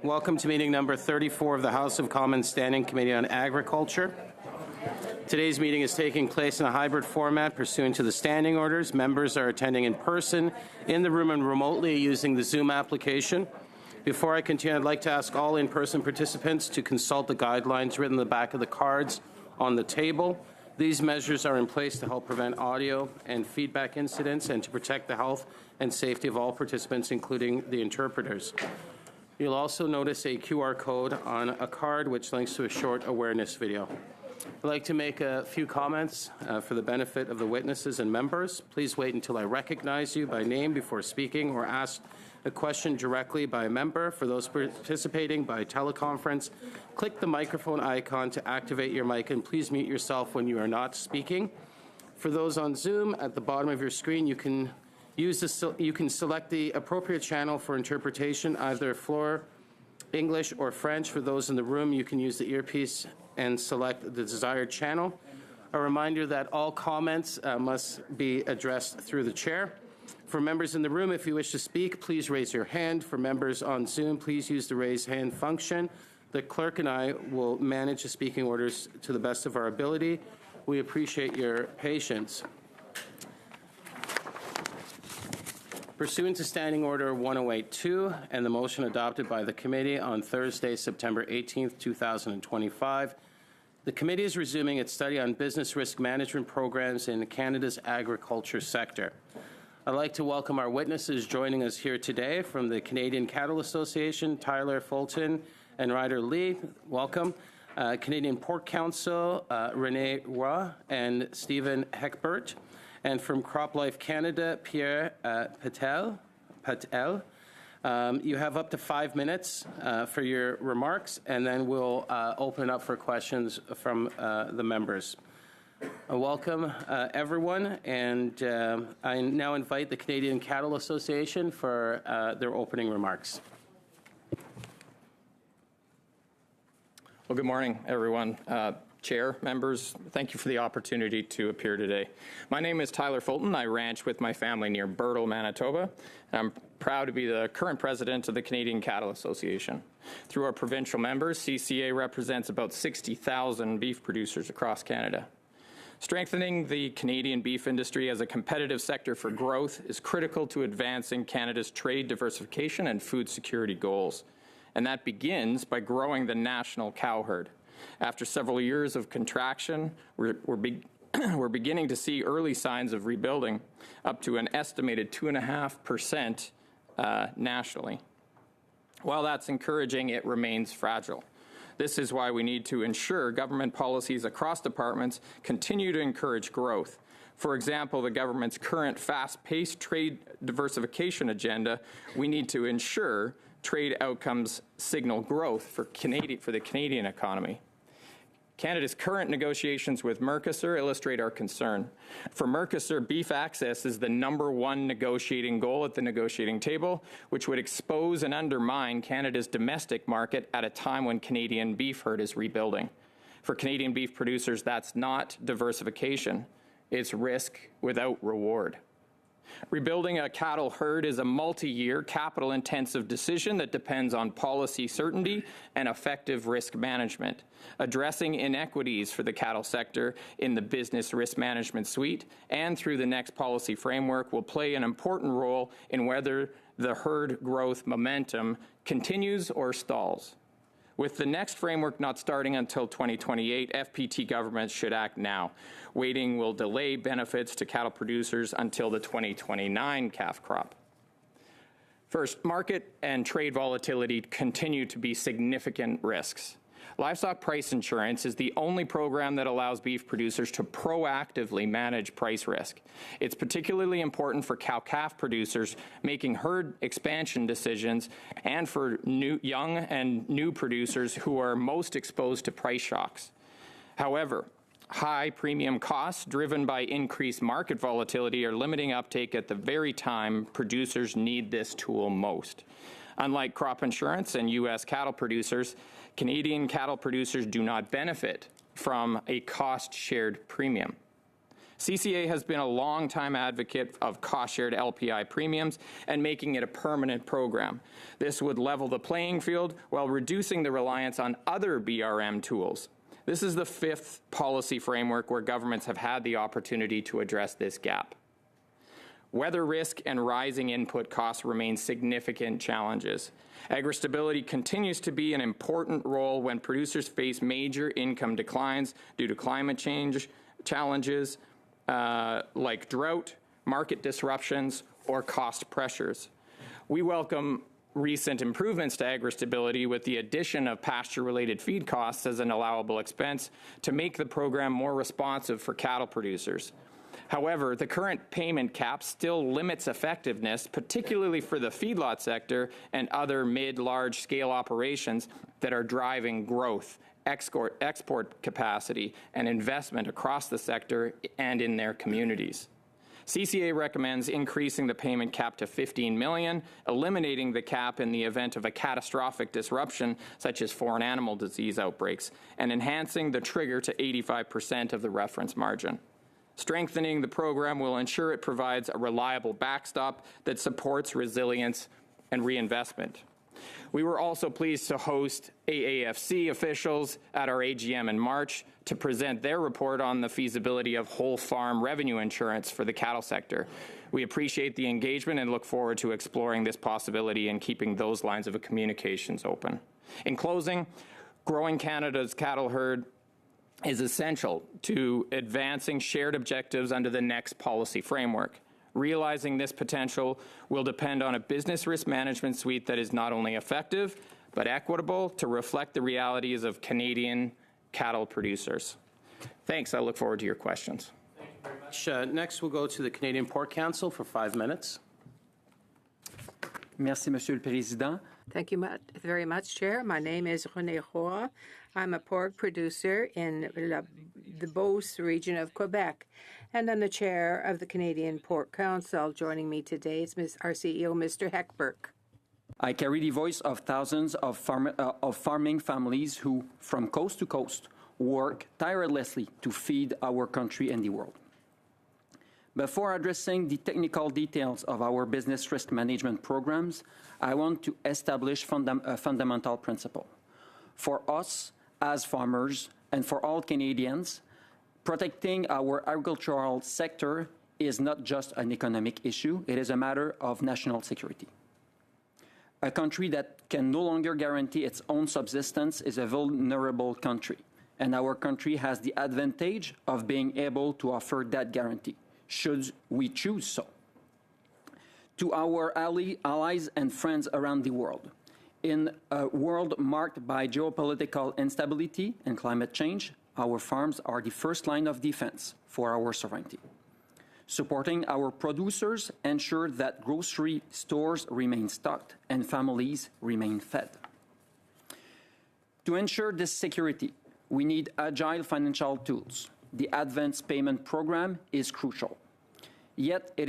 Welcome to meeting number 34 of the House of Commons Standing Committee on Agriculture. Today's meeting is taking place in a hybrid format pursuant to the standing orders. Members are attending in person, in the room, and remotely using the Zoom application. Before I continue, I'd like to ask all in-person participants to consult the guidelines written in the back of the cards on the table. These measures are in place to help prevent audio and feedback incidents and to protect the health and safety of all participants, including the interpreters. You'll also notice a QR code on a card which links to a short awareness video. I'd like to make a few comments for the benefit of the witnesses and members. Please wait until I recognize you by name before speaking or ask a question directly by a member. For those participating by teleconference, click the microphone icon to activate your mic, and please mute yourself when you are not speaking. For those on Zoom, at the bottom of your screen, you can select the appropriate channel for interpretation, either Floor, English, or French. For those in the room, you can use the earpiece and select the desired channel. A reminder that all comments must be addressed through the chair. For members in the room, if you wish to speak, please raise your hand. For members on Zoom, please use the raise hand function. The clerk and I will manage the speaking orders to the best of our ability. We appreciate your patience. Pursuant to Standing Order 1082 and the motion adopted by the committee on Thursday, September 18, 2025, the committee is resuming its study on business risk management programs in Canada's agriculture sector. I'd like to welcome our witnesses joining us here today from the Canadian Cattle Association, Tyler Fulton and Ryder Lee. Welcome. Canadian Pork Council, Renee Roy and Stephen Heckbert. And from CropLife Canada, Pierre Patel. You have up to 5 minutes for your remarks, and then we'll open up for questions from the members. Welcome, everyone, and I now invite the Canadian Cattle Association for their opening remarks. Well, good morning, everyone. Chair, members, thank you for the opportunity to appear today. My name is Tyler Fulton. I ranch with my family near Birtle, Manitoba. I'm proud to be the current president of the Canadian Cattle Association. Through our provincial members, CCA represents about 60,000 beef producers across Canada. Strengthening the Canadian beef industry as a competitive sector for growth is critical to advancing Canada's trade diversification and food security goals. And that begins by growing the national cow herd. After several years of contraction, we're beginning to see early signs of rebuilding, up to an estimated 2.5% nationally. While that's encouraging, it remains fragile. This is why we need to ensure government policies across departments continue to encourage growth. For example, the government's current fast-paced trade diversification agenda, we need to ensure trade outcomes signal growth for the Canadian economy. Canada's current negotiations with Mercosur illustrate our concern. For Mercosur, beef access is the #1 negotiating goal at the negotiating table, which would expose and undermine Canada's domestic market at a time when Canadian beef herd is rebuilding. For Canadian beef producers, that's not diversification. It's risk without reward. Rebuilding a cattle herd is a multi-year, capital-intensive decision that depends on policy certainty and effective risk management. Addressing inequities for the cattle sector in the business risk management suite and through the next policy framework will play an important role in whether the herd growth momentum continues or stalls. With the next framework not starting until 2028, FPT governments should act now. Waiting will delay benefits to cattle producers until the 2029 calf crop. First, market and trade volatility continue to be significant risks. Livestock price insurance is the only program that allows beef producers to proactively manage price risk. It's particularly important for cow-calf producers making herd expansion decisions and for young and new producers who are most exposed to price shocks. However, high premium costs driven by increased market volatility are limiting uptake at the very time producers need this tool most. Unlike crop insurance and U.S. cattle producers, Canadian cattle producers do not benefit from a cost-shared premium. CCA has been a long-time advocate of cost-shared LPI premiums and making it a permanent program. This would level the playing field while reducing the reliance on other BRM tools. This is the fifth policy framework where governments have had the opportunity to address this gap. Weather risk and rising input costs remain significant challenges. Agri-stability continues to be an important role when producers face major income declines due to climate change challenges like drought, market disruptions, or cost pressures. We welcome recent improvements to agri-stability with the addition of pasture-related feed costs as an allowable expense to make the program more responsive for cattle producers. However, the current payment cap still limits effectiveness, particularly for the feedlot sector and other mid-large scale operations that are driving growth, export capacity, and investment across the sector and in their communities. CCA recommends increasing the payment cap to $15 million, eliminating the cap in the event of a catastrophic disruption such as foreign animal disease outbreaks, and enhancing the trigger to 85% of the reference margin. Strengthening the program will ensure it provides a reliable backstop that supports resilience and reinvestment. We were also pleased to host AAFC officials at our AGM in March to present their report on the feasibility of whole farm revenue insurance for the cattle sector. We appreciate the engagement and look forward to exploring this possibility and keeping those lines of communications open. In closing, growing Canada's cattle herd is essential to advancing shared objectives under the next policy framework. Realizing this potential will depend on a business risk management suite that is not only effective, but equitable to reflect the realities of Canadian cattle producers. Thanks. I look forward to your questions. Thank you very much. Next, we'll go to the Canadian Pork Council for 5 minutes. Merci, Monsieur le Président. Thank you very much, Chair. My name is René Roy. I'm a pork producer in the Beauce region of Quebec, and I'm the chair of the Canadian Pork Council. Joining me today is our CEO, Mr. Heckberg. I carry the voice of thousands of farming families who, from coast to coast, work tirelessly to feed our country and the world. Before addressing the technical details of our business risk management programs, I want to establish a fundamental principle. For us as farmers and for all Canadians, protecting our agricultural sector is not just an economic issue, it is a matter of national security. A country that can no longer guarantee its own subsistence is a vulnerable country, and our country has the advantage of being able to offer that guarantee, should we choose so. To our allies and friends around the world, in a world marked by geopolitical instability and climate change, our farms are the first line of defense for our sovereignty. Supporting our producers ensure that grocery stores remain stocked and families remain fed. To ensure this security, we need agile financial tools. The advance payment program is crucial. Yet it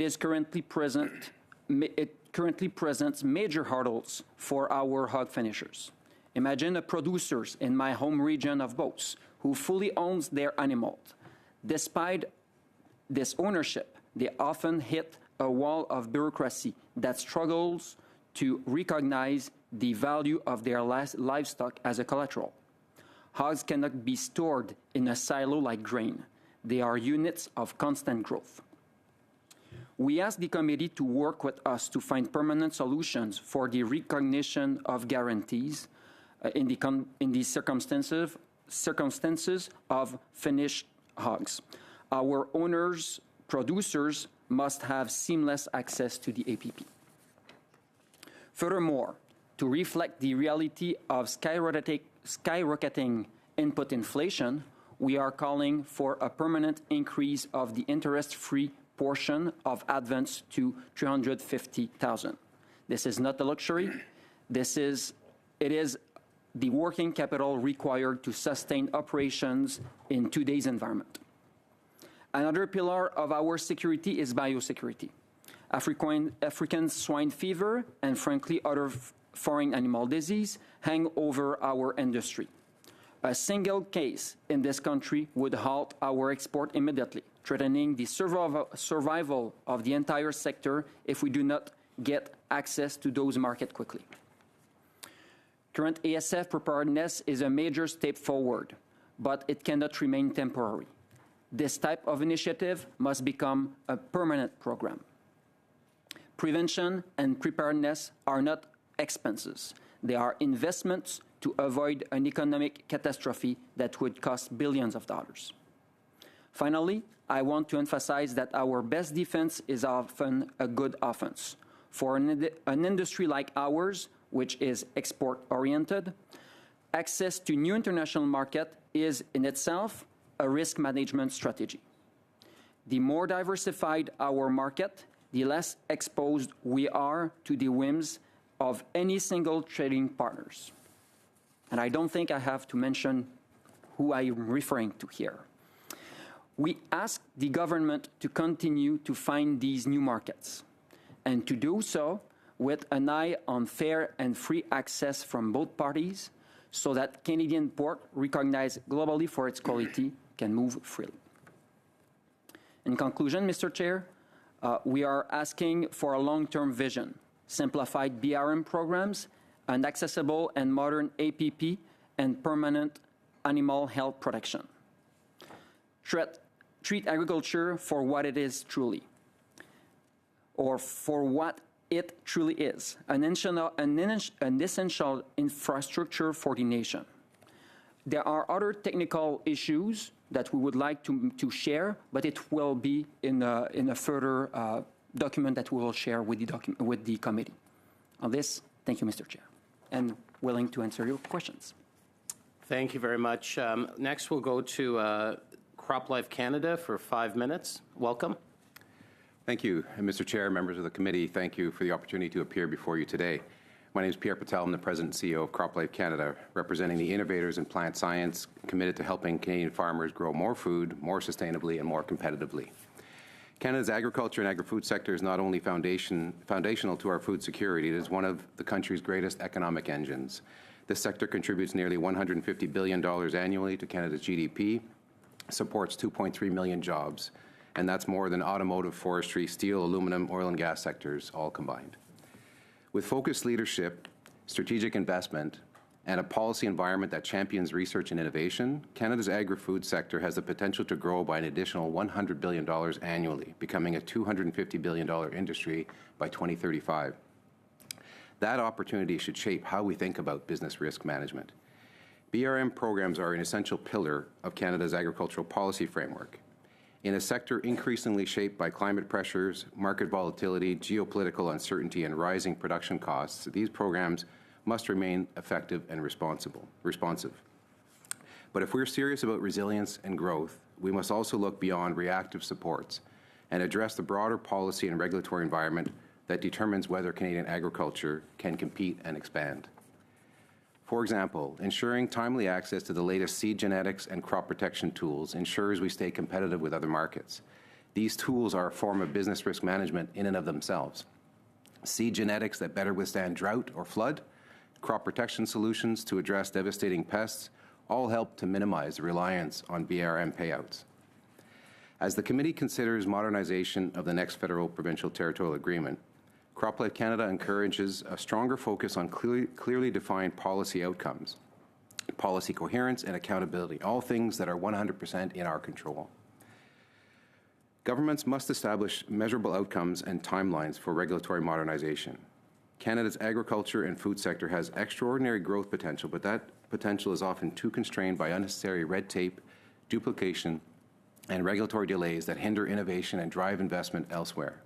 currently presents major hurdles for our hog finishers. Imagine a producer in my home region of Beauce who fully owns their animal. Despite this ownership, they often hit a wall of bureaucracy that struggles to recognize the value of their livestock as a collateral. Hogs cannot be stored in a silo like grain. They are units of constant growth. We ask the committee to work with us to find permanent solutions for the recognition of guarantees in the circumstances of finished hogs. Our owners, producers must have seamless access to the APP. Furthermore, to reflect the reality of skyrocketing input inflation, we are calling for a permanent increase of the interest-free portion of advance to $350,000. This is not a luxury. It is the working capital required to sustain operations in today's environment. Another pillar of our security is biosecurity. African swine fever and, frankly, other foreign animal disease hang over our industry. A single case in this country would halt our export immediately, threatening the survival of the entire sector if we do not get access to those markets quickly. Current ASF preparedness is a major step forward, but it cannot remain temporary. This type of initiative must become a permanent program. Prevention and preparedness are not expenses. They are investments to avoid an economic catastrophe that would cost billions of dollars. Finally, I want to emphasize that our best defense is often a good offense. For an industry like ours, which is export-oriented, access to new international market is in itself a risk management strategy. The more diversified our market, the less exposed we are to the whims of any single trading partners. And I don't think I have to mention who I'm referring to here. We ask the government to continue to find these new markets, and to do so with an eye on fair and free access from both parties, so that Canadian pork, recognized globally for its quality, can move freely. In conclusion, Mr. Chair, we are asking for a long-term vision, simplified BRM programs, an accessible and modern APP, and permanent animal health protection. Treat agriculture for what it is truly, or for what it truly is, an essential infrastructure for the nation. There are other technical issues that we would like to share, but it will be in a further document that we will share with the committee. On this, thank you, Mr. Chair, and willing to answer your questions. Thank you very much. Next, we'll go to CropLife Canada for 5 minutes. Welcome. Thank you, Mr. Chair, members of the committee. Thank you for the opportunity to appear before you today. My name is Pierre Patel. I'm the President and CEO of CropLife Canada, representing the innovators in plant science committed to helping Canadian farmers grow more food, more sustainably, and more competitively. Canada's agriculture and agri-food sector is not only foundational to our food security, it is one of the country's greatest economic engines. This sector contributes nearly $150 billion annually to Canada's GDP, supports 2.3 million jobs, and that's more than automotive, forestry, steel, aluminum, oil and gas sectors all combined. With focused leadership, strategic investment, and a policy environment that champions research and innovation, Canada's agri-food sector has the potential to grow by an additional $100 billion annually, becoming a $250 billion industry by 2035. That opportunity should shape how we think about business risk management. BRM programs are an essential pillar of Canada's agricultural policy framework. In a sector increasingly shaped by climate pressures, market volatility, geopolitical uncertainty, and rising production costs, these programs must remain effective and responsive. But if we're serious about resilience and growth, we must also look beyond reactive supports and address the broader policy and regulatory environment that determines whether Canadian agriculture can compete and expand. For example, ensuring timely access to the latest seed genetics and crop protection tools ensures we stay competitive with other markets. These tools are a form of business risk management in and of themselves. Seed genetics that better withstand drought or flood, crop protection solutions to address devastating pests, all help to minimize the reliance on BRM payouts. As the committee considers modernization of the next federal-provincial territorial agreement, CropLife Canada encourages a stronger focus on clearly defined policy outcomes, policy coherence, and accountability, all things that are 100% in our control. Governments must establish measurable outcomes and timelines for regulatory modernization. Canada's agriculture and food sector has extraordinary growth potential, but that potential is often too constrained by unnecessary red tape, duplication, and regulatory delays that hinder innovation and drive investment elsewhere.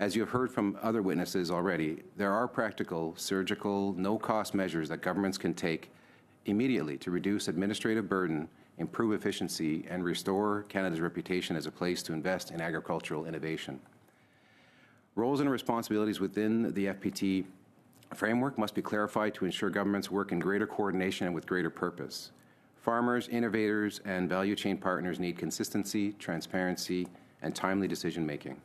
As you have heard from other witnesses already, there are practical, surgical, no-cost measures that governments can take immediately to reduce administrative burden, improve efficiency, and restore Canada's reputation as a place to invest in agricultural innovation. Roles and responsibilities within the FPT framework must be clarified to ensure governments work in greater coordination and with greater purpose. Farmers, innovators, and value chain partners need consistency, transparency, and timely decision-making.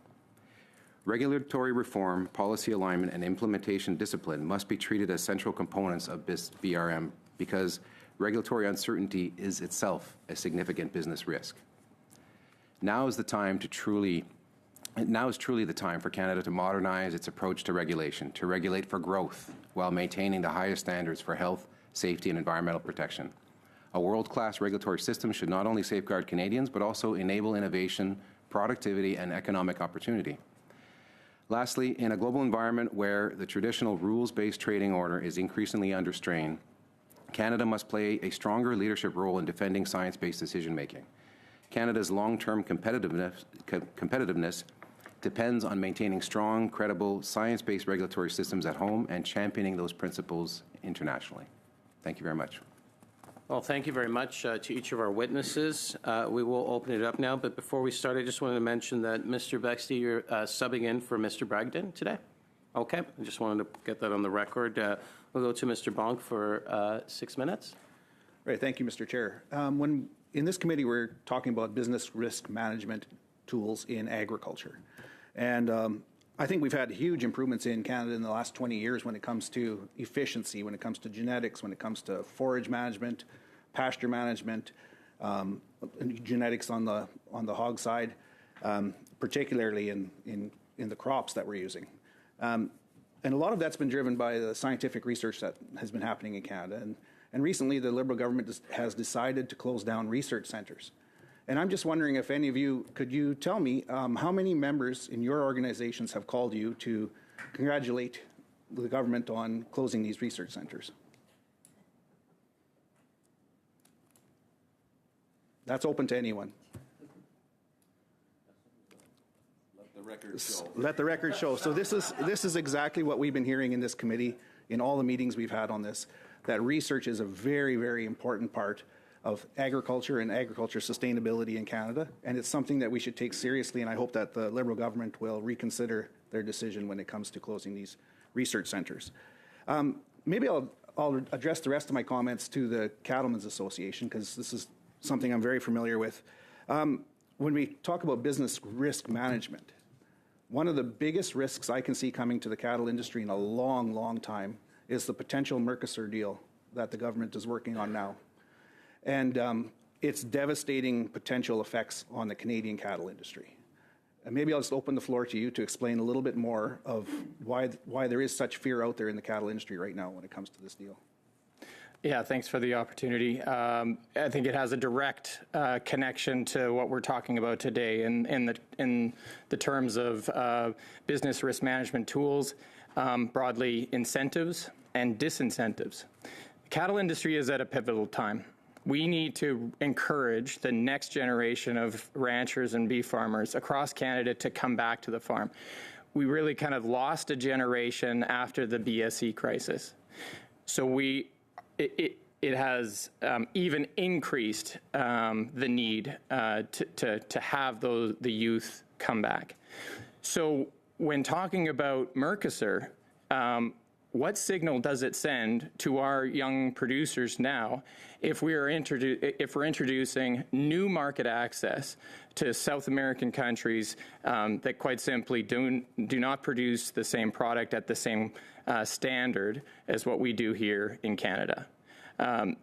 Regulatory reform, policy alignment, and implementation discipline must be treated as central components of BRM because Regulatory uncertainty is itself a significant business risk. Now is truly the time for Canada to modernize its approach to regulation, to regulate for growth while maintaining the highest standards for health, safety, and environmental protection. A world-class regulatory system should not only safeguard Canadians, but also enable innovation, productivity, and economic opportunity. Lastly, in a global environment where the traditional rules-based trading order is increasingly under strain, Canada must play a stronger leadership role in defending science-based decision-making. Canada's long-term competitiveness depends on maintaining strong, credible, science-based regulatory systems at home and championing those principles internationally. Thank you very much. Well, thank you very much to each of our witnesses. We will open it up now, but before we start, I just wanted to mention that Mr. Bexley, you're subbing in for Mr. Bragdon today. Okay, I just wanted to get that on the record. We'll go to Mr. Bonk for 6 minutes. Right, thank you, Mr. Chair. In this committee, we're talking about business risk management tools in agriculture. And I think we've had huge improvements in Canada in the last 20 years when it comes to efficiency, when it comes to genetics, when it comes to forage management, pasture management, genetics on the hog side, particularly in the crops that we're using. And a lot of that's been driven by the scientific research that has been happening in Canada. And recently, the Liberal government has decided to close down research centres. And I'm just wondering if any of you, could you tell me how many members in your organizations have called you to congratulate the government on closing these research centres? That's open to anyone. Let the record show. Let the record show. So this is exactly what we've been hearing in this committee, in all the meetings we've had on this, that research is a very, very important part of agriculture and agriculture sustainability in Canada, and it's something that we should take seriously, and I hope that the Liberal government will reconsider their decision when it comes to closing these research centres. Maybe I'll address the rest of my comments to the Cattlemen's Association, because this is something I'm very familiar with. When we talk about business risk management, one of the biggest risks I can see coming to the cattle industry in a long, long time is the potential Mercosur deal that the government is working on now. And its devastating potential effects on the Canadian cattle industry. And maybe I'll just open the floor to you to explain a little bit more of why there is such fear out there in the cattle industry right now when it comes to this deal. Yeah, thanks for the opportunity. I think it has a direct connection to what we're talking about today in the terms of business risk management tools, broadly incentives and disincentives. The cattle industry is at a pivotal time. We need to encourage the next generation of ranchers and beef farmers across Canada to come back to the farm. We really kind of lost a generation after the BSE crisis. So it has even increased the need to have the youth come back. So when talking about Mercosur, what signal does it send to our young producers now if we're introducing new market access to South American countries that quite simply do not produce the same product at the same standard as what we do here in Canada?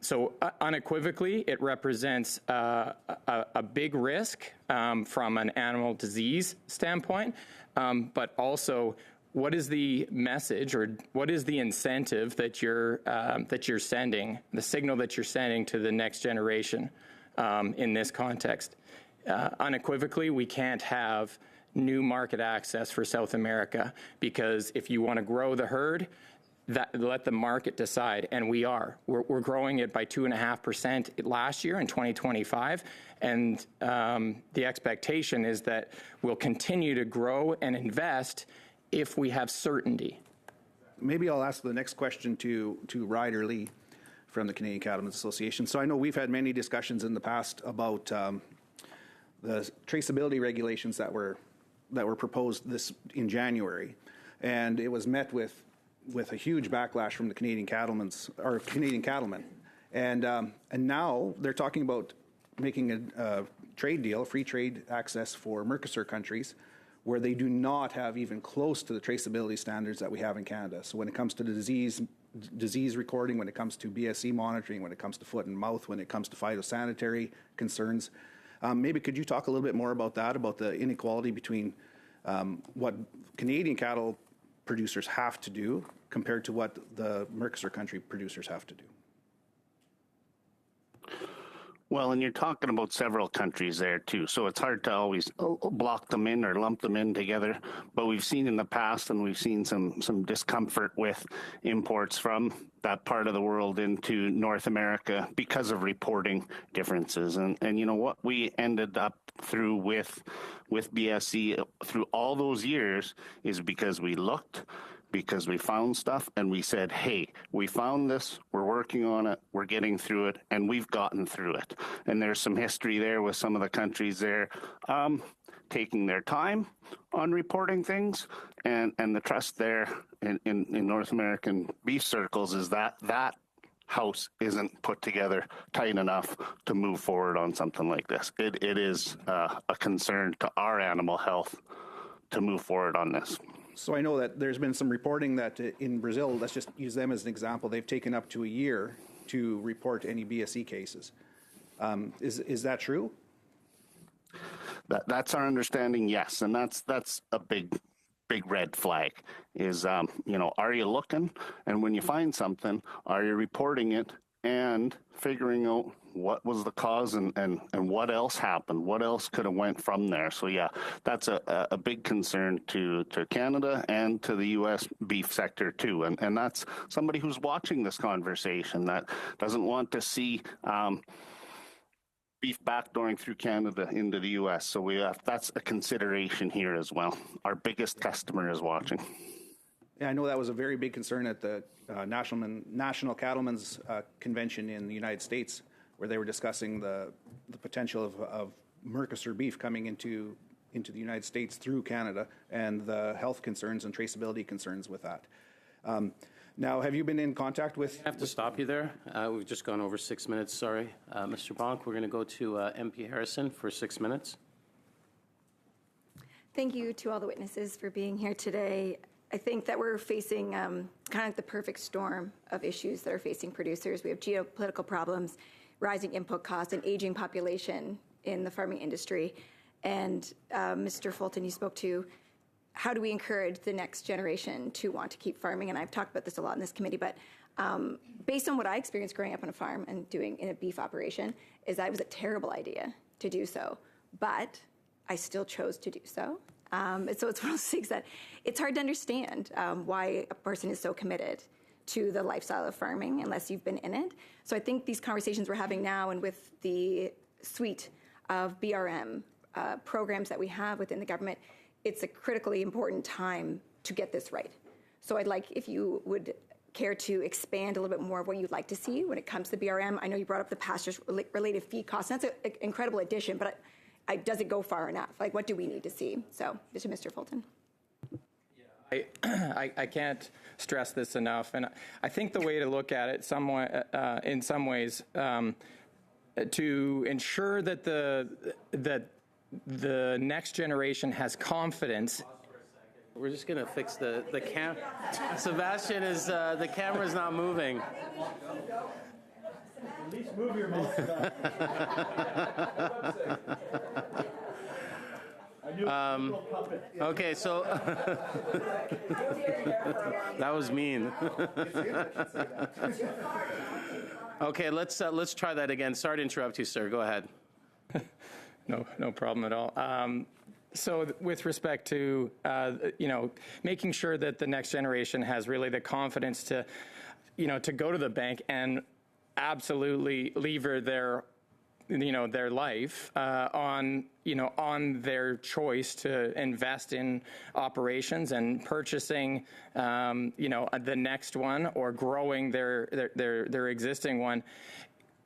So unequivocally, it represents a big risk from an animal disease standpoint, but also what is the message or what is the incentive that you're sending, the signal that you're sending to the next generation in this context? Unequivocally, we can't have new market access for South America because if you want to grow the herd, let the market decide, and we are. We're growing it by 2.5% last year in 2025, and the expectation is that we'll continue to grow and invest if we have certainty. Maybe I'll ask the next question to Ryder Lee from the Canadian Cattlemen's Association. So I know we've had many discussions in the past about the traceability regulations that were proposed in January, and it was met with a huge backlash from the Canadian cattlemen, and now they're talking about making a trade deal, free trade access for Mercosur countries, where they do not have even close to the traceability standards that we have in Canada. So when it comes to the disease recording, when it comes to BSE monitoring, when it comes to foot and mouth, when it comes to phytosanitary concerns, maybe could you talk a little bit more about that, about the inequality between what Canadian cattle producers have to do compared to what the Mercosur country producers have to do? Well, and you're talking about several countries there too, so it's hard to always block them in or lump them in together. But we've seen in the past, and we've seen some discomfort with imports from that part of the world into North America because of reporting differences. And you know what we ended up through with BSE through all those years is because we looked, because we found stuff and we said, hey, we found this, we're working on it, we're getting through it, and we've gotten through it. And there's some history there with some of the countries there taking their time on reporting things, and the trust there in North American beef circles is that house isn't put together tight enough to move forward on something like this. It is a concern to our animal health to move forward on this. So I know that there's been some reporting that in Brazil, let's just use them as an example, they've taken up to a year to report any BSE cases. Is that true? That's our understanding, yes, and that's a big red flag. Is are you looking, and when you find something, are you reporting it and figuring out what was the cause and what else happened, what else could have went from there. So yeah, that's a big concern to Canada and to the U.S. beef sector too. And that's somebody who's watching this conversation that doesn't want to see beef backdooring through Canada into the U.S. So that's a consideration here as well. Our biggest customer is watching. Yeah, I know that was a very big concern at the National Cattlemen's Convention in the United States, where they were discussing the potential of Mercosur beef coming into the United States through Canada and the health concerns and traceability concerns with that. Now, have you been in contact with... I have to stop you there. We've just gone over 6 minutes, sorry. Mr. Bonk, we're going to go to MP Harrison for 6 minutes. Thank you to all the witnesses for being here today. I think that we're facing kind of the perfect storm of issues that are facing producers. We have geopolitical problems, rising input costs, and aging population in the farming industry. And Mr. Fulton, you spoke to how do we encourage the next generation to want to keep farming? And I've talked about this a lot in this committee, but based on what I experienced growing up on a farm and doing in a beef operation, is that it was a terrible idea to do so. But I still chose to do so. So it's one of those things that it's hard to understand why a person is so committed to the lifestyle of farming unless you've been in it. So I think these conversations we're having now and with the suite of BRM programs that we have within the government, it's a critically important time to get this right. So I'd like if you would care to expand a little bit more of what you'd like to see when it comes to BRM. I know you brought up the pastures-related feed costs. That's an incredible addition, but does it go far enough? Like, what do we need to see? So, Mr. Fulton. I can't stress this enough, and I think the way to look at it in some ways, to ensure that the next generation has confidence. We're just going to fix the cam. Sebastian, the camera's not moving. At least move your mouse. Okay, so that was mean. Okay, let's try that again. Sorry to interrupt you, sir. Go ahead. No problem at all. So with respect to, making sure that the next generation has really the confidence to go to the bank and absolutely lever their life on their choice to invest in operations and purchasing, the next one or growing their existing one.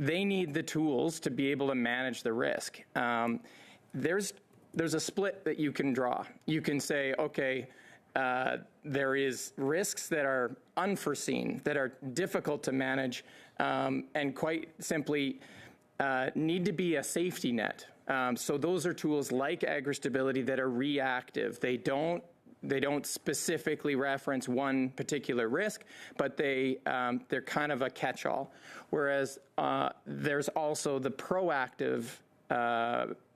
They need the tools to be able to manage the risk. There's a split that you can draw. You can say, okay, there is risks that are unforeseen, that are difficult to manage, and quite simply need to be a safety net So those are tools like agri-stability that are reactive. They don't specifically reference one particular risk, but they're kind of a catch-all. Whereas there's also the proactive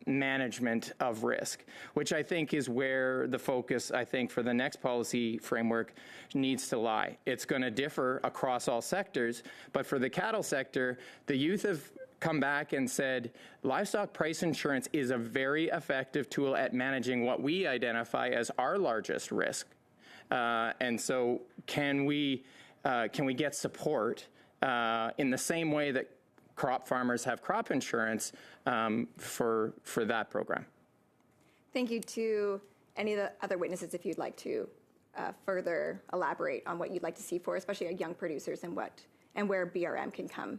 management of risk, which I think is where the focus, I think, for the next policy framework needs to lie. It's going to differ across all sectors, but for the cattle sector, the youth have come back and said livestock price insurance is a very effective tool at managing what we identify as our largest risk. And so can we get support in the same way that crop farmers have crop insurance for that program? Thank you to any of the other witnesses if you'd like to further elaborate on what you'd like to see for especially our young producers and where BRM can come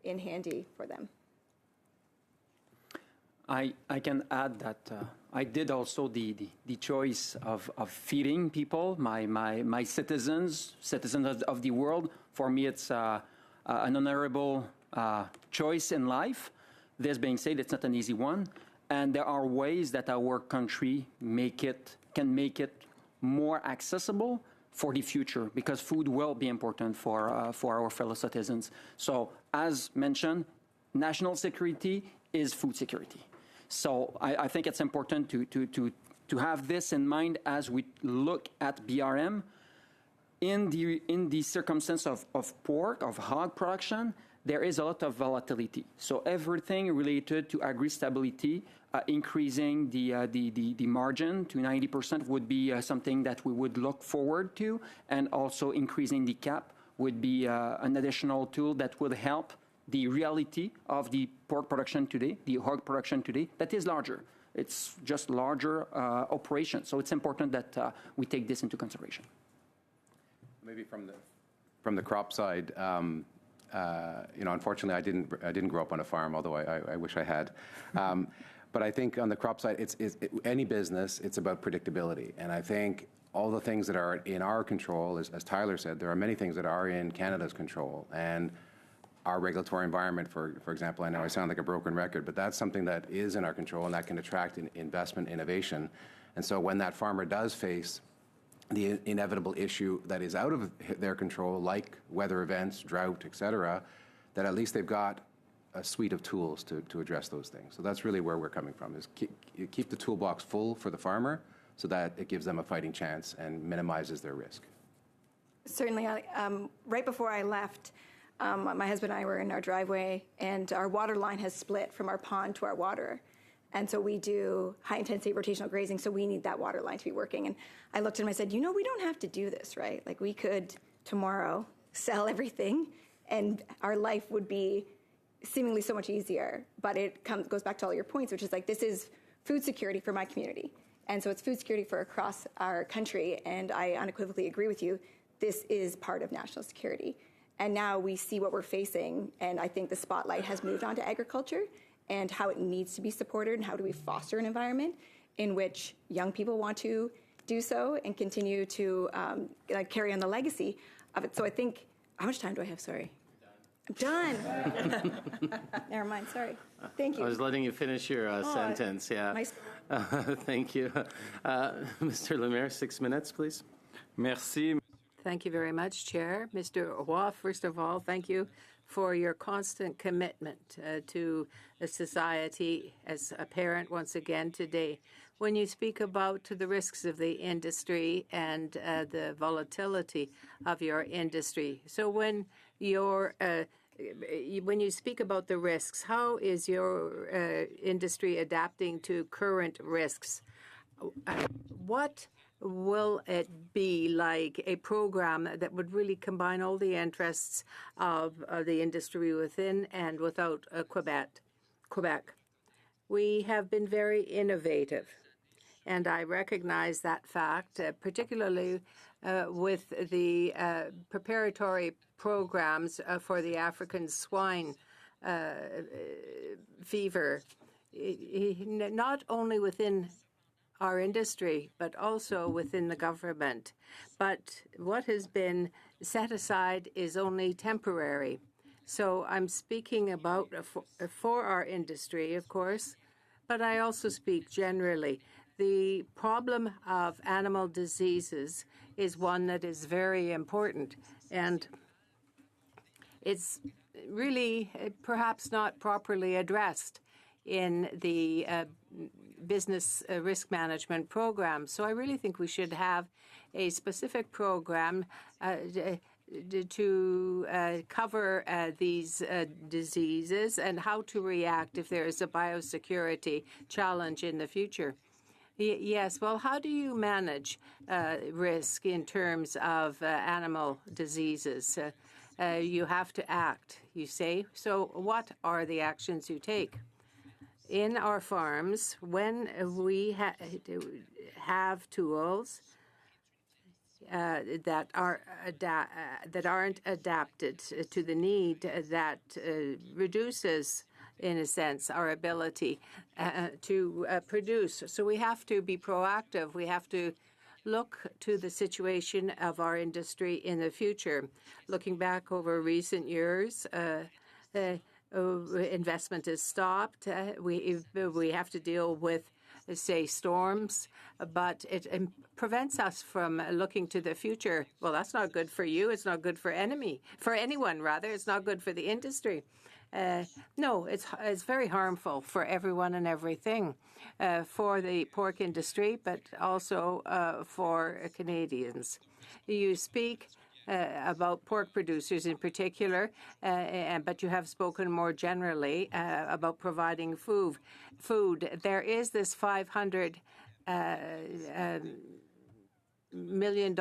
in handy for them. I can add that I did also the choice of feeding people, my citizens of the world. For me, it's an honorable choice in life. This being said, it's not an easy one, and there are ways that our country can make it more accessible for the future, because food will be important for our fellow citizens. So, as mentioned, national security is food security. So I think it's important to have this in mind as we look at BRM. In the circumstance of pork, of hog production, there is a lot of volatility. So everything related to agri-stability, increasing the margin to 90% would be something that we would look forward to, and also increasing the cap would be an additional tool that would help the reality of the pork production today, the hog production today, that is larger. It's just larger operation. So it's important that we take this into consideration. Maybe from the crop side, unfortunately, I didn't grow up on a farm, although I wish I had. But I think on the crop side, any business, it's about predictability. And I think all the things that are in our control, as Tyler said, there are many things that are in Canada's control. And our regulatory environment, for example, I know I sound like a broken record, but that's something that is in our control, and that can attract investment, innovation. And so when that farmer does face the inevitable issue that is out of their control, like weather events, drought, et cetera, that at least they've got a suite of tools to address those things. So that's really where we're coming from, is keep the toolbox full for the farmer so that it gives them a fighting chance and minimizes their risk. Certainly. Right before I left, my husband and I were in our driveway, and our water line has split from our pond to our water. And so we do high-intensity rotational grazing, so we need that water line to be working. And I looked at him and I said, we don't have to do this, right? Like, we could tomorrow sell everything, and our life would be seemingly so much easier. But it goes back to all your points, which is like, this is food security for my community. And so it's food security for across our country, and I unequivocally agree with you. This is part of national security. And now we see what we're facing, and I think the spotlight has moved on to agriculture and how it needs to be supported, and how do we foster an environment in which young people want to do so and continue to carry on the legacy of it. So I think, how much time do I have? Sorry. I'm done. Never mind, sorry. Thank you. I was letting you finish your sentence, yeah. Thank you. Mr. Lemire, 6 minutes, please. Merci. Thank you very much, Chair. Mr. Roy, first of all, thank you for your constant commitment to the society as a parent once again today. When you speak about the risks of the industry and the volatility of your industry, so when you speak about the risks, how is your industry adapting to current risks? What will it be like a program that would really combine all the interests of the industry within and without Quebec? We have been very innovative, and I recognize that fact, particularly with the preparatory programs for the African swine fever, not only within our industry, but also within the government. But what has been set aside is only temporary. So I'm speaking about for our industry, of course, but I also speak generally. The problem of animal diseases is one that is very important, and it's really perhaps not properly addressed in the business risk management program. So I really think we should have a specific program to cover these diseases and how to react if there is a biosecurity challenge in the future. Yes, well, how do you manage risk in terms of animal diseases? You have to act, you say. So what are the actions you take? In our farms, when we have tools that aren't adapted to the need, that reduces, in a sense, our ability to produce. So we have to be proactive. We have to look to the situation of our industry in the future. Looking back over recent years, investment is stopped. We have to deal with, say, storms, but it prevents us from looking to the future. Well, that's not good for you. It's not good for anyone, rather. It's not good for the industry. No, it's very harmful for everyone and everything, for the pork industry, but also for Canadians. You speak about pork producers in particular, but you have spoken more generally about providing food. There is this $500 million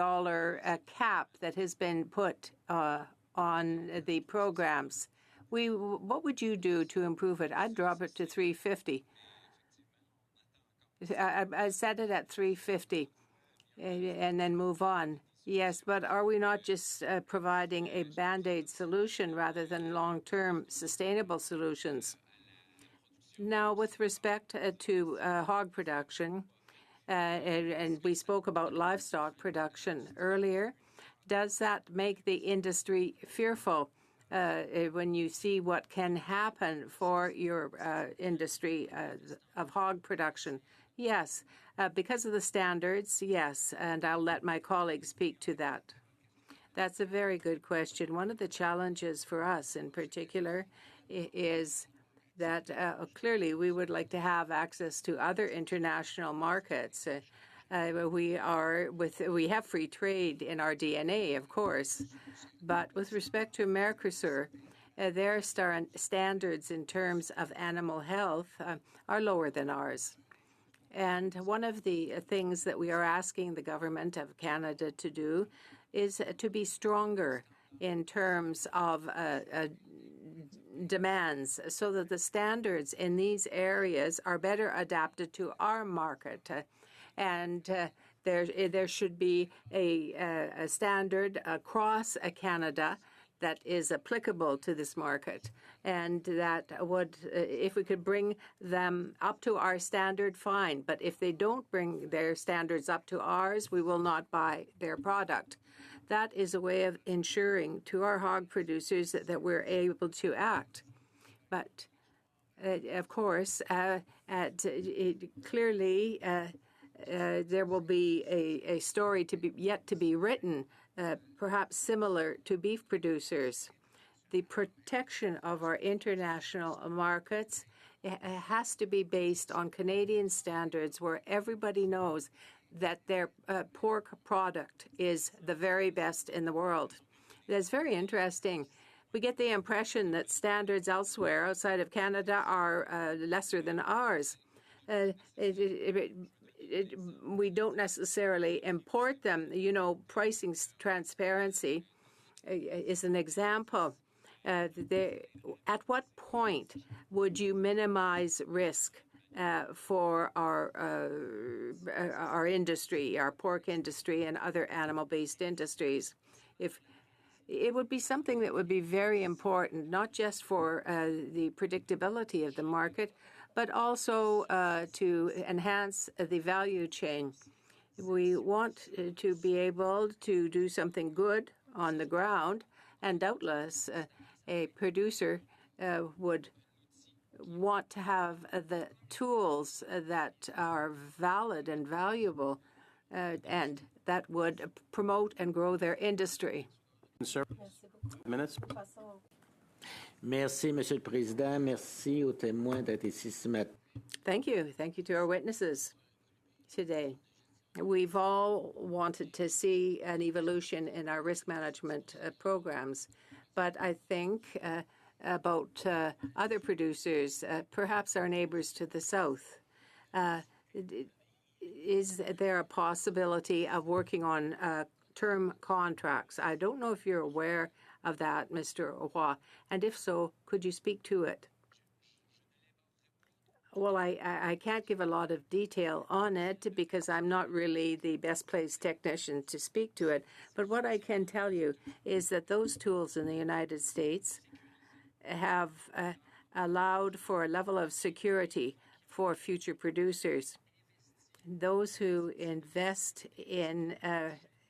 cap that has been put on the programs. What would you do to improve it? I'd drop it to 350. I set it at 350 and then move on. Yes, but are we not just providing a Band-Aid solution rather than long-term sustainable solutions? Now, with respect to hog production, and we spoke about livestock production earlier, does that make the industry fearful when you see what can happen for your industry of hog production? Yes, because of the standards, yes, and I'll let my colleagues speak to that. That's a very good question. One of the challenges for us in particular is that clearly we would like to have access to other international markets. We have free trade in our DNA, of course, but with respect to Mercosur, their standards in terms of animal health are lower than ours. And one of the things that we are asking the government of Canada to do is to be stronger in terms of demands so that the standards in these areas are better adapted to our market. And there should be a standard across Canada that is applicable to this market, and that would, if we could bring them up to our standard, fine. But if they don't bring their standards up to ours, we will not buy their product. That is a way of ensuring to our hog producers that we're able to act. But, of course, clearly there will be a story yet to be written, perhaps similar to beef producers. The protection of our international markets has to be based on Canadian standards where everybody knows that their pork product is the very best in the world. That's very interesting. We get the impression that standards elsewhere outside of Canada are lesser than ours. We don't necessarily import them. You know, pricing transparency is an example. At what point would you minimize risk for our industry, our pork industry, and other animal-based industries? If it would be something that would be very important, not just for the predictability of the market, but also to enhance the value chain. We want to be able to do something good on the ground, and doubtless a producer would want to have the tools that are valid and valuable and that would promote and grow their industry. Sir, minutes. Merci, Monsieur le Président. Merci aux témoins d'être ici ce matin. Thank you. Thank you to our witnesses today. We've all wanted to see an evolution in our risk management programs, but I think about other producers, perhaps our neighbors to the south. Is there a possibility of working on term contracts? I don't know if you're aware of that, Mr. Roy, and if so, could you speak to it? Well, I can't give a lot of detail on it because I'm not really the best placed technician to speak to it. But what I can tell you is that those tools in the United States have allowed for a level of security for future producers. Those who invest in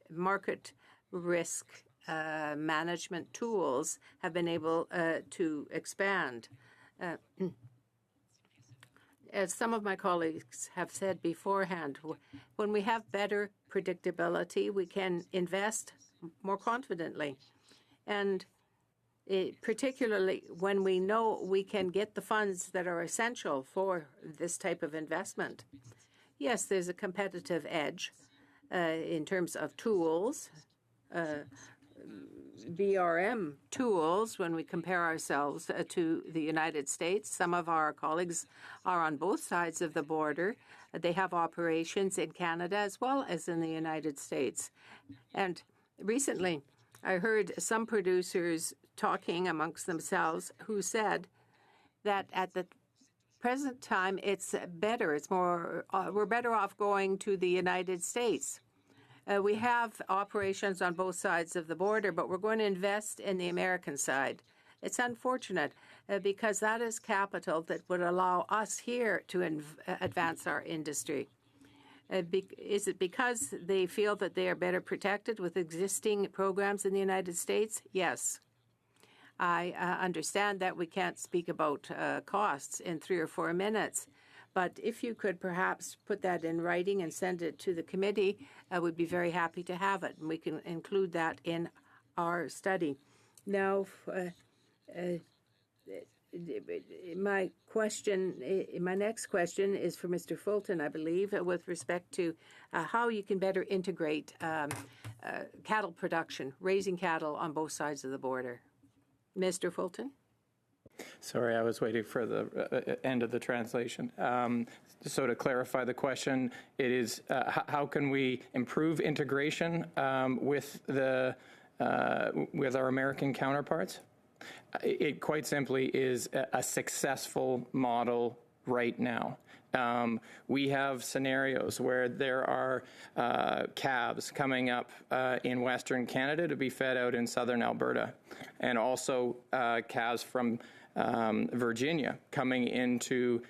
market risk management tools have been able to expand. As some of my colleagues have said beforehand, when we have better predictability, we can invest more confidently. And particularly when we know we can get the funds that are essential for this type of investment. Yes, there's a competitive edge in terms of tools, BRM tools, when we compare ourselves to the United States. Some of our colleagues are on both sides of the border. They have operations in Canada as well as in the United States. And recently, I heard some producers talking amongst themselves who said that at the present time, it's better. It's more. We're better off going to the United States. We have operations on both sides of the border, but we're going to invest in the American side. It's unfortunate because that is capital that would allow us here to advance our industry. Is it because they feel that they are better protected with existing programs in the United States? Yes. I understand that we can't speak about costs in 3 or 4 minutes, but if you could perhaps put that in writing and send it to the committee, I would be very happy to have it, and we can include that in our study. Now, my next question is for Mr. Fulton, I believe, with respect to how you can better integrate cattle production, raising cattle on both sides of the border. Mr. Fulton? Sorry, I was waiting for the end of the translation. So to clarify the question, it is how can we improve integration with our American counterparts? It quite simply is a successful model right now. We have scenarios where there are calves coming up in Western Canada to be fed out in Southern Alberta, and also calves from Virginia coming into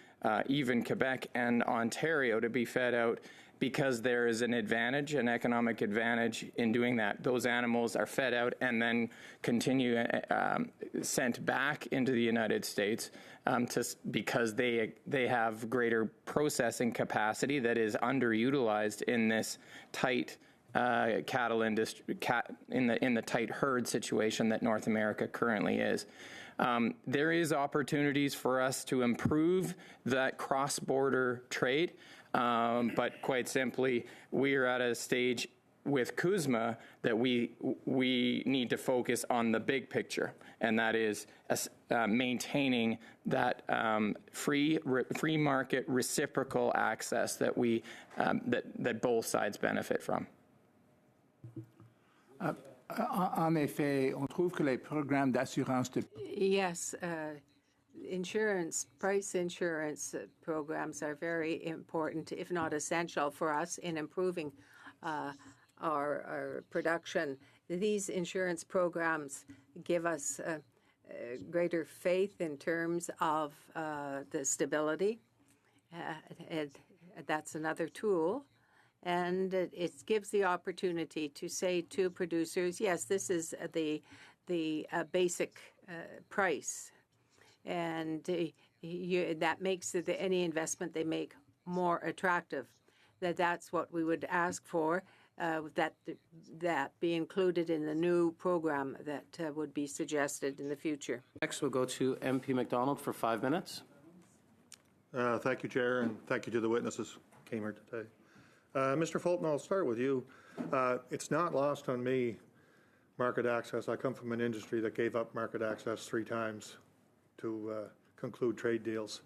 even Quebec and Ontario to be fed out, because there is an advantage, an economic advantage in doing that. Those animals are fed out and then continue sent back into the United States because they have greater processing capacity that is underutilized in this tight cattle industry, in the tight herd situation that North America currently is. There is opportunities for us to improve that cross-border trade, but quite simply, we are at a stage with CUSMA that we need to focus on the big picture, and that is maintaining that free market reciprocal access that that both sides benefit from. En effet, on trouve que les programmes d'assurance de... Yes, price insurance programs are very important, if not essential, for us in improving our production. These insurance programs give us greater faith in terms of the stability. That's another tool. And it gives the opportunity to say to producers, yes, this is the basic price. and that makes any investment they make more attractive. That's what we would ask for, that be included in the new program that would be suggested in the future. Next, we'll go to MP McDonald for 5 minutes. Thank you, Chair, and thank you to the witnesses who came here today. Mr. Fulton, I'll start with you. It's not lost on me, market access. I come from an industry that gave up market access 3 times to conclude trade deals,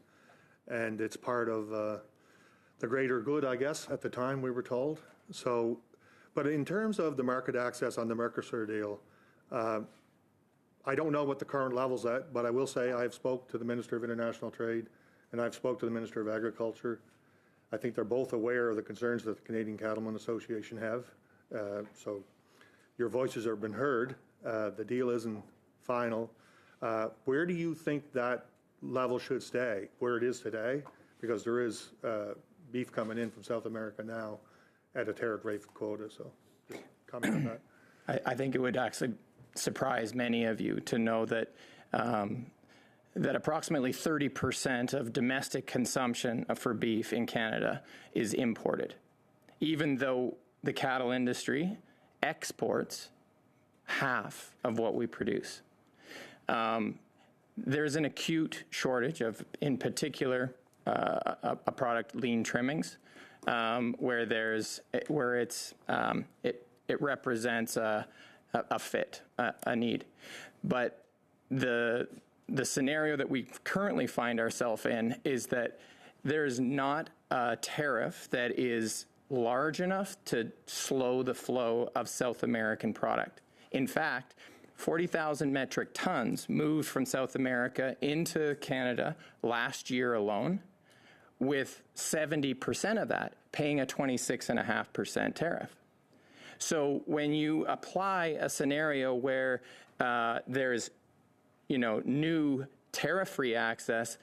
and it's part of the greater good, I guess, at the time we were told. So, but in terms of the market access on the Mercosur deal, I don't know what the current level's at, but I will say I've spoke to the Minister of International Trade and I've spoke to the Minister of Agriculture. I think they're both aware of the concerns that the Canadian Cattlemen Association have. So your voices have been heard. The deal isn't final. Where do you think that level should stay, where it is today? Because there is beef coming in from South America now at a tariff rate quota. So just comment on that. I think it would actually surprise many of you to know that that approximately 30% of domestic consumption for beef in Canada is imported, even though the cattle industry exports half of what we produce. There's an acute shortage of, in particular, a product, lean trimmings, where it represents a need. But the scenario that we currently find ourselves in is that there is not a tariff that is large enough to slow the flow of South American product. In fact, 40,000 metric tons moved from South America into Canada last year alone, with 70% of that paying a 26.5% tariff. So when you apply a scenario where there's new tariff-free access,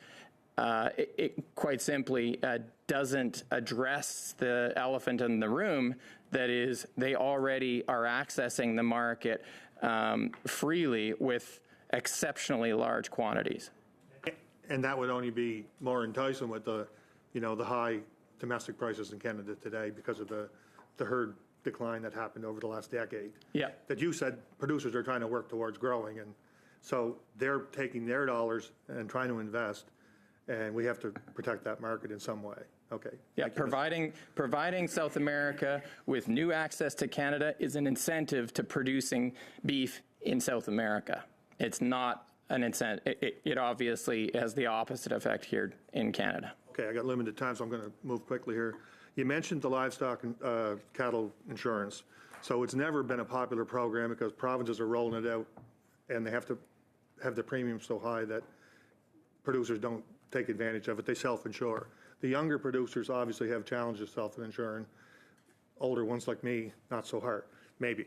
it quite simply doesn't address the elephant in the room, that is, they already are accessing the market freely with exceptionally large quantities. And that would only be more enticing with the high domestic prices in Canada today because of the herd decline that happened over the last decade. Yeah. That you said producers are trying to work towards growing, and so they're taking their dollars and trying to invest, and we have to protect that market in some way. Okay. Yeah, providing South America with new access to Canada is an incentive to producing beef in South America. It's not an incentive. It obviously has the opposite effect here in Canada. Okay, I got limited time, so I'm going to move quickly here. You mentioned the livestock and cattle insurance. So it's never been a popular program because provinces are rolling it out and they have to have the premium so high that producers don't take advantage of it. They self-insure. The younger producers obviously have challenges self-insuring. Older ones like me, not so hard, maybe.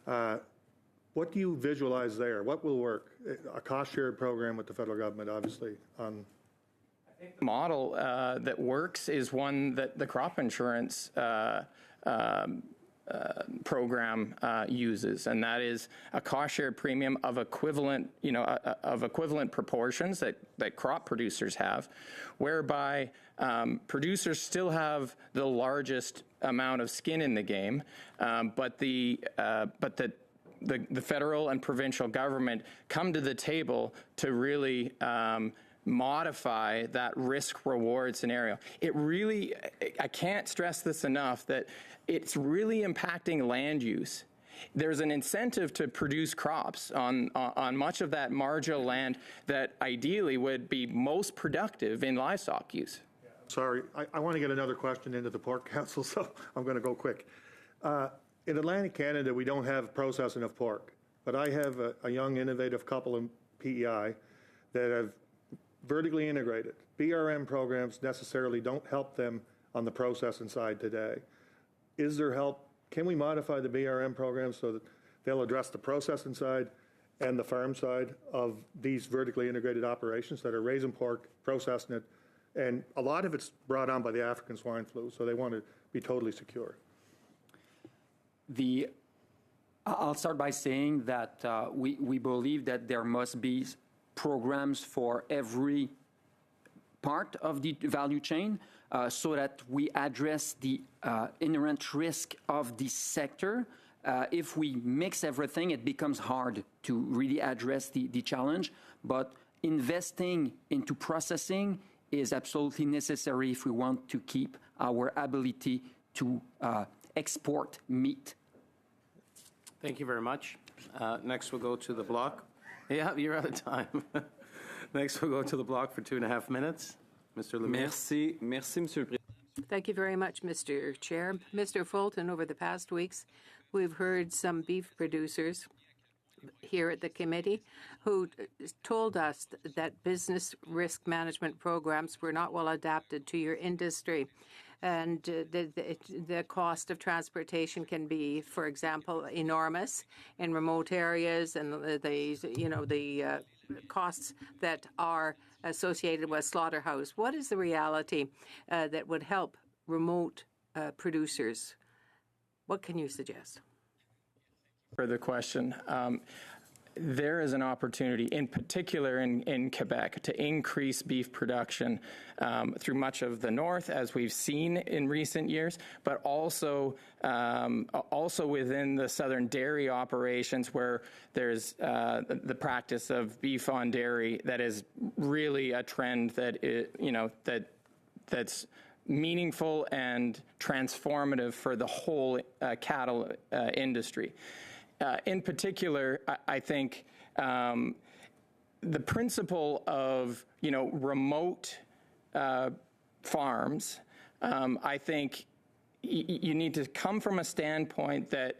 What do you visualize there? What will work? A cost-shared program with the federal government, obviously. The model that works is one that the crop insurance program uses, and that is a cost-shared premium of equivalent, equivalent proportions that crop producers have, whereby producers still have the largest amount of skin in the game, but the federal and provincial government come to the table to really modify that risk-reward scenario. It really, I can't stress this enough, that it's really impacting land use. There's an incentive to produce crops on much of that marginal land that ideally would be most productive in livestock use. Sorry, I want to get another question into the Pork Council, so I'm going to go quick. In Atlantic Canada, we don't have processing of pork, but I have a young, innovative couple in PEI that have vertically integrated. BRM programs necessarily don't help them on the processing side today. Is there help? Can we modify the BRM programs so that they'll address the processing side and the farm side of these vertically integrated operations that are raising pork, processing it, and a lot of it's brought on by the African swine flu, so they want to be totally secure. I'll start by saying that we believe that there must be programs for every part of the value chain so that we address the inherent risk of the sector. If we mix everything, it becomes hard to really address the challenge. But investing into processing is absolutely necessary if we want to keep our ability to export meat. Thank you very much. Next, we'll go to the block. Yeah, you're out of time. Next, we'll go to the block for 2.5 minutes. Mr. Lemire. Merci, Monsieur le Président. Thank you very much, Mr. Chair. Mr. Fulton, over the past weeks, we've heard some beef producers here at the committee who told us that business risk management programs were not well adapted to your industry. And the cost of transportation can be, for example, enormous in remote areas, and the costs that are associated with slaughterhouse. What is the reality that would help remote producers? What can you suggest? For the question. There is an opportunity, in particular in Quebec, to increase beef production through much of the north, as we've seen in recent years, but also within the southern dairy operations, where there's the practice of beef on dairy. That is really a trend that's meaningful and transformative for the whole cattle industry. In particular, I think the principle of remote farms, I think you need to come from a standpoint that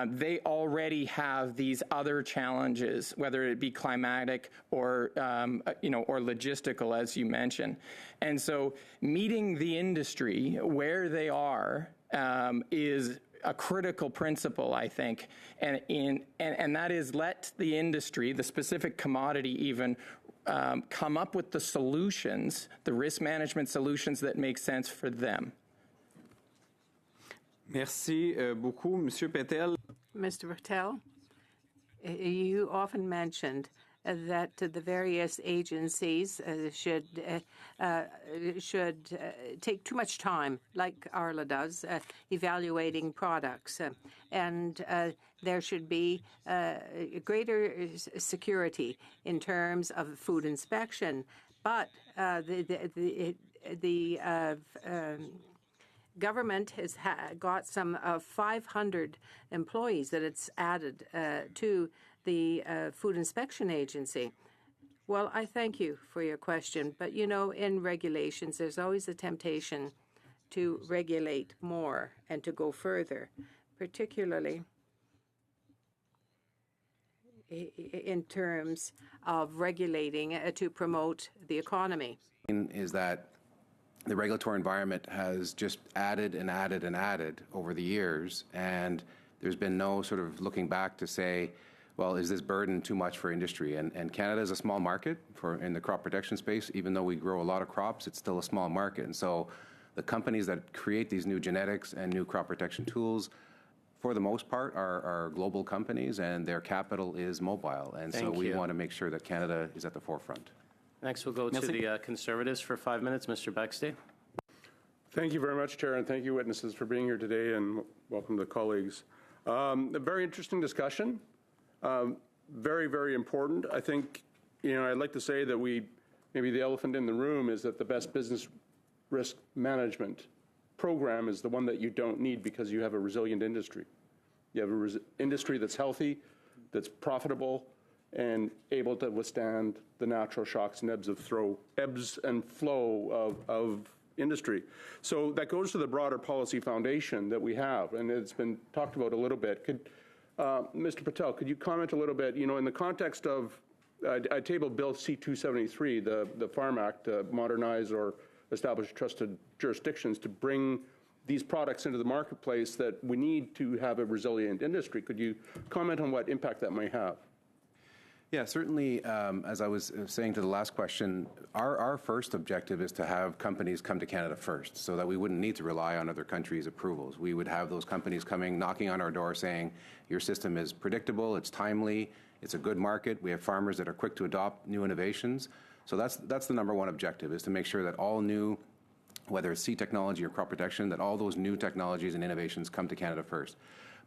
they already have these other challenges, whether it be climatic or or logistical, as you mentioned. And so meeting the industry where they are is a critical principle, I think, and that is let the industry, the specific commodity even, come up with the solutions, the risk management solutions that make sense for them. Merci beaucoup, Monsieur Pétel. Mr. Patel, you often mentioned that the various agencies should take too much time, like Arla does, evaluating products. And there should be greater security in terms of food inspection. But the government has got some 500 employees that it's added to the Food Inspection Agency. Well, I thank you for your question, but in regulations, there's always a temptation to regulate more and to go further, particularly in terms of regulating to promote the economy. Is that the regulatory environment has just added and added and added over the years, and there's been no sort of looking back to say, well, is this burden too much for industry? And Canada is a small market in the crop protection space. Even though we grow a lot of crops, it's still a small market. And so the companies that create these new genetics and new crop protection tools, for the most part, are global companies, and their capital is mobile. And so we want to make sure that Canada is at the forefront. Next, we'll go to the Conservatives for 5 minutes. Mr. Bexley. Thank you very much, Chair, and thank you, witnesses, for being here today, and welcome to the colleagues. A very interesting discussion. Very, very important. I think, I'd like to say that maybe the elephant in the room is that the best business risk management program is the one that you don't need because you have a resilient industry. You have an industry that's healthy, that's profitable, and able to withstand the natural shocks and ebbs and flow of industry. So that goes to the broader policy foundation that we have, and it's been talked about a little bit. Mr. Patel, could you comment a little bit, in the context of, I tabled Bill C-273, the Farm Act, to modernize or establish trusted jurisdictions to bring these products into the marketplace, that we need to have a resilient industry. Could you comment on what impact that may have? Yeah, certainly, as I was saying to the last question, our first objective is to have companies come to Canada first, so that we wouldn't need to rely on other countries' approvals. We would have those companies coming, knocking on our door saying, your system is predictable, it's timely, It's a good market. We have farmers that are quick to adopt new innovations. So that's the number one objective, is to make sure that all new, whether it's seed technology or crop protection, that all those new technologies and innovations come to Canada first.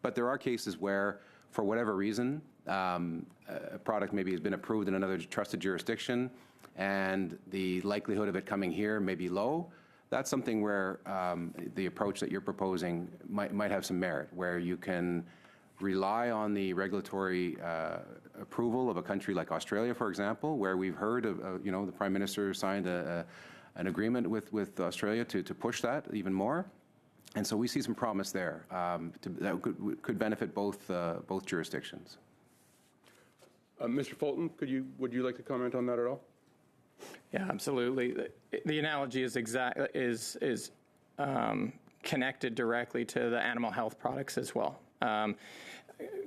But there are cases where, for whatever reason, a product maybe has been approved in another trusted jurisdiction, and the likelihood of it coming here may be low. That's something where the approach that you're proposing might have some merit, where you can rely on the regulatory approval of a country like Australia, for example, where we've heard of, the Prime Minister signed an agreement with Australia to push that even more. And so we see some promise there that could benefit both jurisdictions. Mr. Fulton, would you like to comment on that at all? Yeah, absolutely. The analogy is connected directly to the animal health products as well.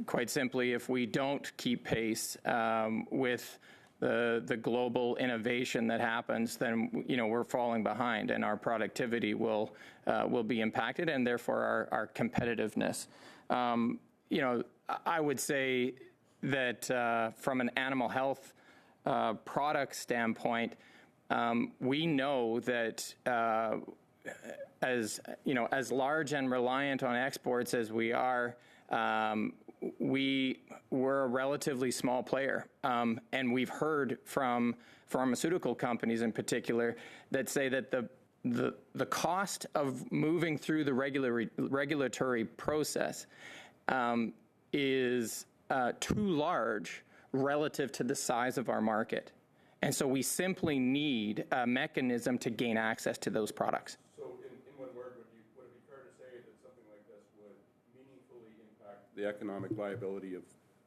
Quite simply, if we don't keep pace with the global innovation that happens, then we're falling behind, and our productivity will be impacted, and therefore our competitiveness. I would say that from an animal health product standpoint, we know that as large and reliant on exports as we are, we're a relatively small player, and we've heard from pharmaceutical companies in particular that say that the cost of moving through the regulatory process is too large relative to the size of our market. And so we simply need a mechanism to gain access to those products. So in one word, would it be fair to say that something like this would meaningfully impact the economic viability of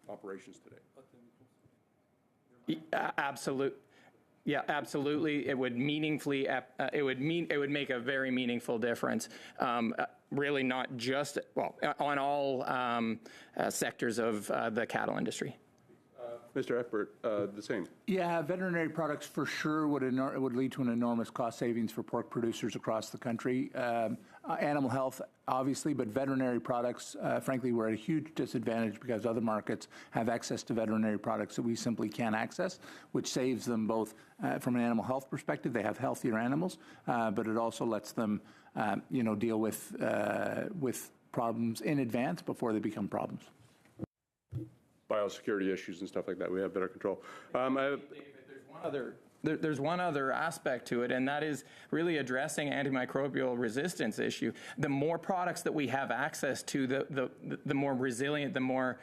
operations today? Absolutely. Yeah, absolutely. It would meaningfully. It would make a very meaningful difference. Really, not just on all sectors of the cattle industry. Mr. Eckbert, the same. Yeah, veterinary products for sure would lead to an enormous cost savings for pork producers across the country. Animal health, obviously, but veterinary products, frankly, we're at a huge disadvantage because other markets have access to veterinary products that we simply can't access, which saves them both from an animal health perspective. They have healthier animals, but it also lets them, deal with problems in advance before they become problems. Biosecurity issues and stuff like that, we have better control. There's one other aspect to it, and that is really addressing antimicrobial resistance issue. The more products that we have access to, the more resilient, the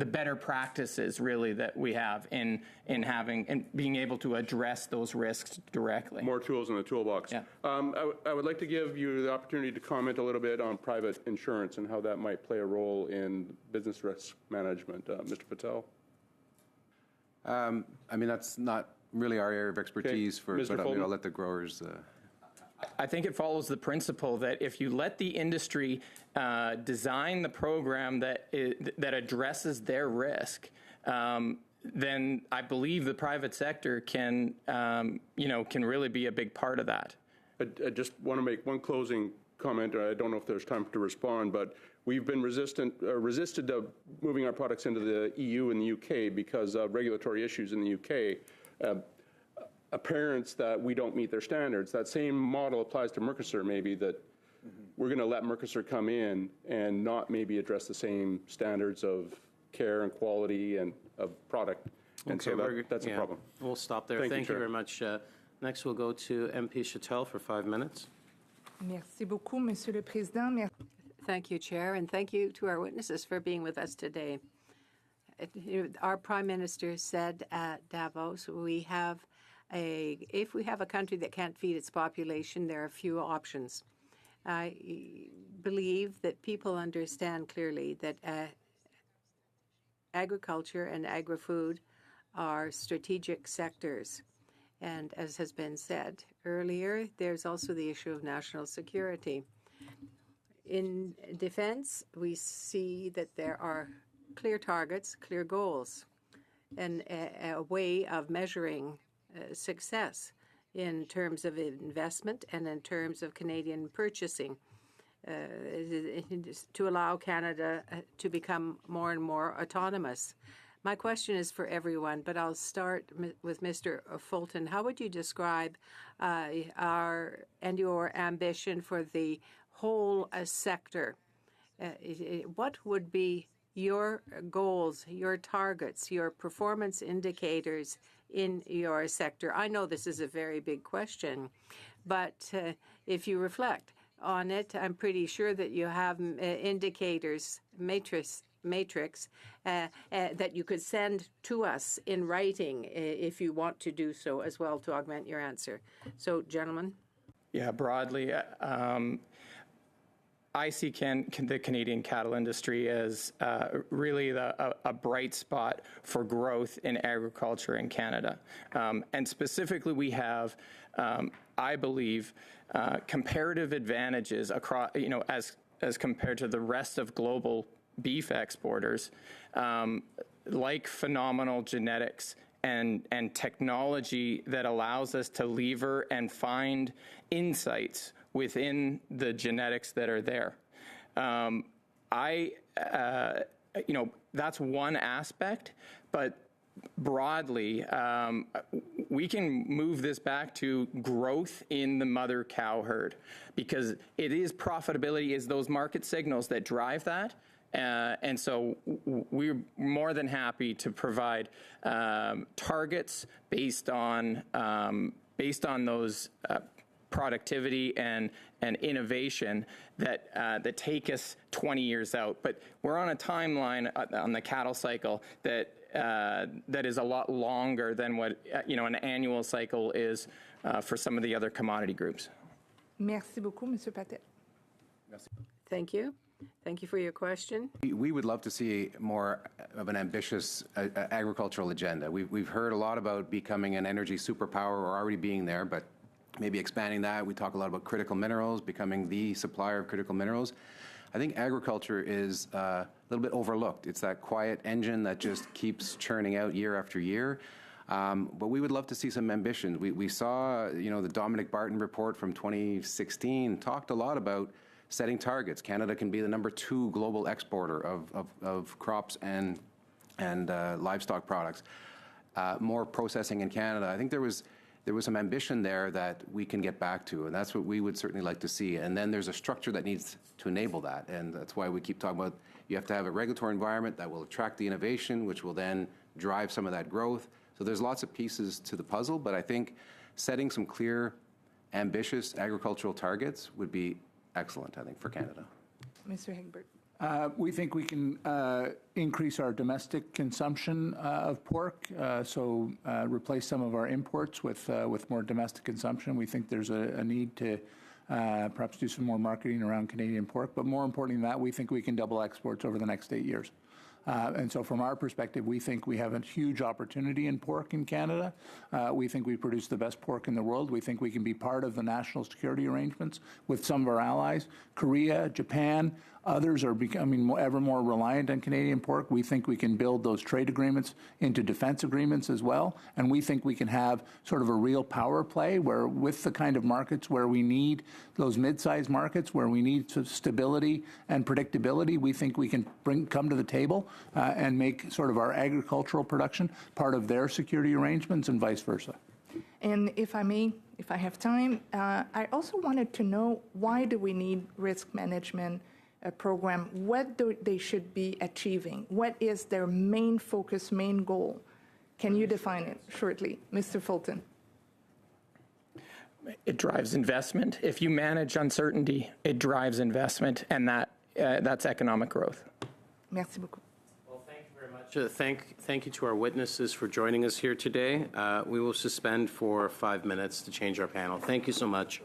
better practices really that we have in having and being able to address those risks directly. More tools in the toolbox. Yeah. I would like to give you the opportunity to comment a little bit on private insurance and how that might play a role in business risk management. Mr. Patel? That's not really our area of expertise, okay. But I'll let the growers. I think it follows the principle that if you let the industry design the program that addresses their risk, then I believe the private sector can really be a big part of that. I just want to make one closing comment. I don't know if there's time to respond, but we've been resisted to moving our products into the EU and the UK because of regulatory issues in the UK. Appearance that we don't meet their standards. That same model applies to Mercosur, maybe, that we're going to let Mercosur come in and not maybe address the same standards of care and quality and of product. And okay, so that's a problem. We'll stop there. Thank you very much. Next, we'll go to MP Chattel for 5 minutes. Merci beaucoup, Monsieur le Président. Thank you, Chair, and thank you to our witnesses for being with us today. Our Prime Minister said at Davos, if we have a country that can't feed its population, there are few options. I believe that people understand clearly that agriculture and agri-food are strategic sectors. And as has been said earlier, there's also the issue of national security. In defense, we see that there are clear targets, clear goals, and a way of measuring success in terms of investment and in terms of Canadian purchasing. to allow Canada to become more and more autonomous. My question is for everyone, but I'll start with Mr. Fulton. How would you describe your ambition for the whole sector? What would be your goals, your targets, your performance indicators in your sector? I know this is a very big question, but if you reflect on it, I'm pretty sure that you have indicators, matrix that you could send to us in writing if you want to do so as well to augment your answer. So, gentlemen. Yeah, broadly, I see the Canadian cattle industry as really a bright spot for growth in agriculture in Canada. And specifically, we have, I believe, comparative advantages across, as compared to the rest of global beef exporters, like phenomenal genetics and technology that allows us to lever and find insights within the genetics that are there. That's one aspect, but broadly, we can move this back to growth in the mother cow herd, because it is profitability is those market signals that drive that. And so we're more than happy to provide targets based on those productivity and innovation that take us 20 years out. But we're on a timeline on the cattle cycle that is a lot longer than what an annual cycle is for some of the other commodity groups. Merci beaucoup, Monsieur Patel. Thank you. Thank you for your question. We would love to see more of an ambitious agricultural agenda. We've heard a lot about becoming an energy superpower, or already being there, but maybe expanding that. We talk a lot about critical minerals, becoming the supplier of critical minerals. I think agriculture is a little bit overlooked. It's that quiet engine that just keeps churning out year after year. But we would love to see some ambition. We saw, the Dominic Barton report from 2016 talked a lot about setting targets. Canada can be the #2 global exporter of crops and livestock products. More processing in Canada. I think there was some ambition there that we can get back to, and that's what we would certainly like to see. And then there's a structure that needs to enable that, and that's why we keep talking about you have to have a regulatory environment that will attract the innovation, which will then drive some of that growth. So there's lots of pieces to the puzzle, but I think setting some clear, ambitious agricultural targets would be excellent, I think, for Canada. Mr. Hegbert. We think we can increase our domestic consumption of pork, so replace some of our imports with more domestic consumption. We think there's a need to perhaps do some more marketing around Canadian pork, but more importantly than that, we think we can double exports over the next 8 years. And so from our perspective, we think we have a huge opportunity in pork in Canada. We think we produce the best pork in the world. We think we can be part of the national security arrangements with some of our allies. Korea, Japan, others are becoming ever more reliant on Canadian pork. We think we can build those trade agreements into defense agreements as well. And we think we can have sort of a real power play where, with the kind of markets where we need those mid-sized markets, where we need stability and predictability, we think we can come to the table and make sort of our agricultural production part of their security arrangements and vice versa. And if I may, if I have time, I also wanted to know, why do we need risk management program? What do they should be achieving? What is their main focus, main goal? Can you define it shortly, Mr. Fulton? It drives investment. If you manage uncertainty, it drives investment, and that's economic growth. Merci beaucoup. Well, thank you very much. Thank you to our witnesses for joining us here today. We will suspend for 5 minutes to change our panel. Thank you so much.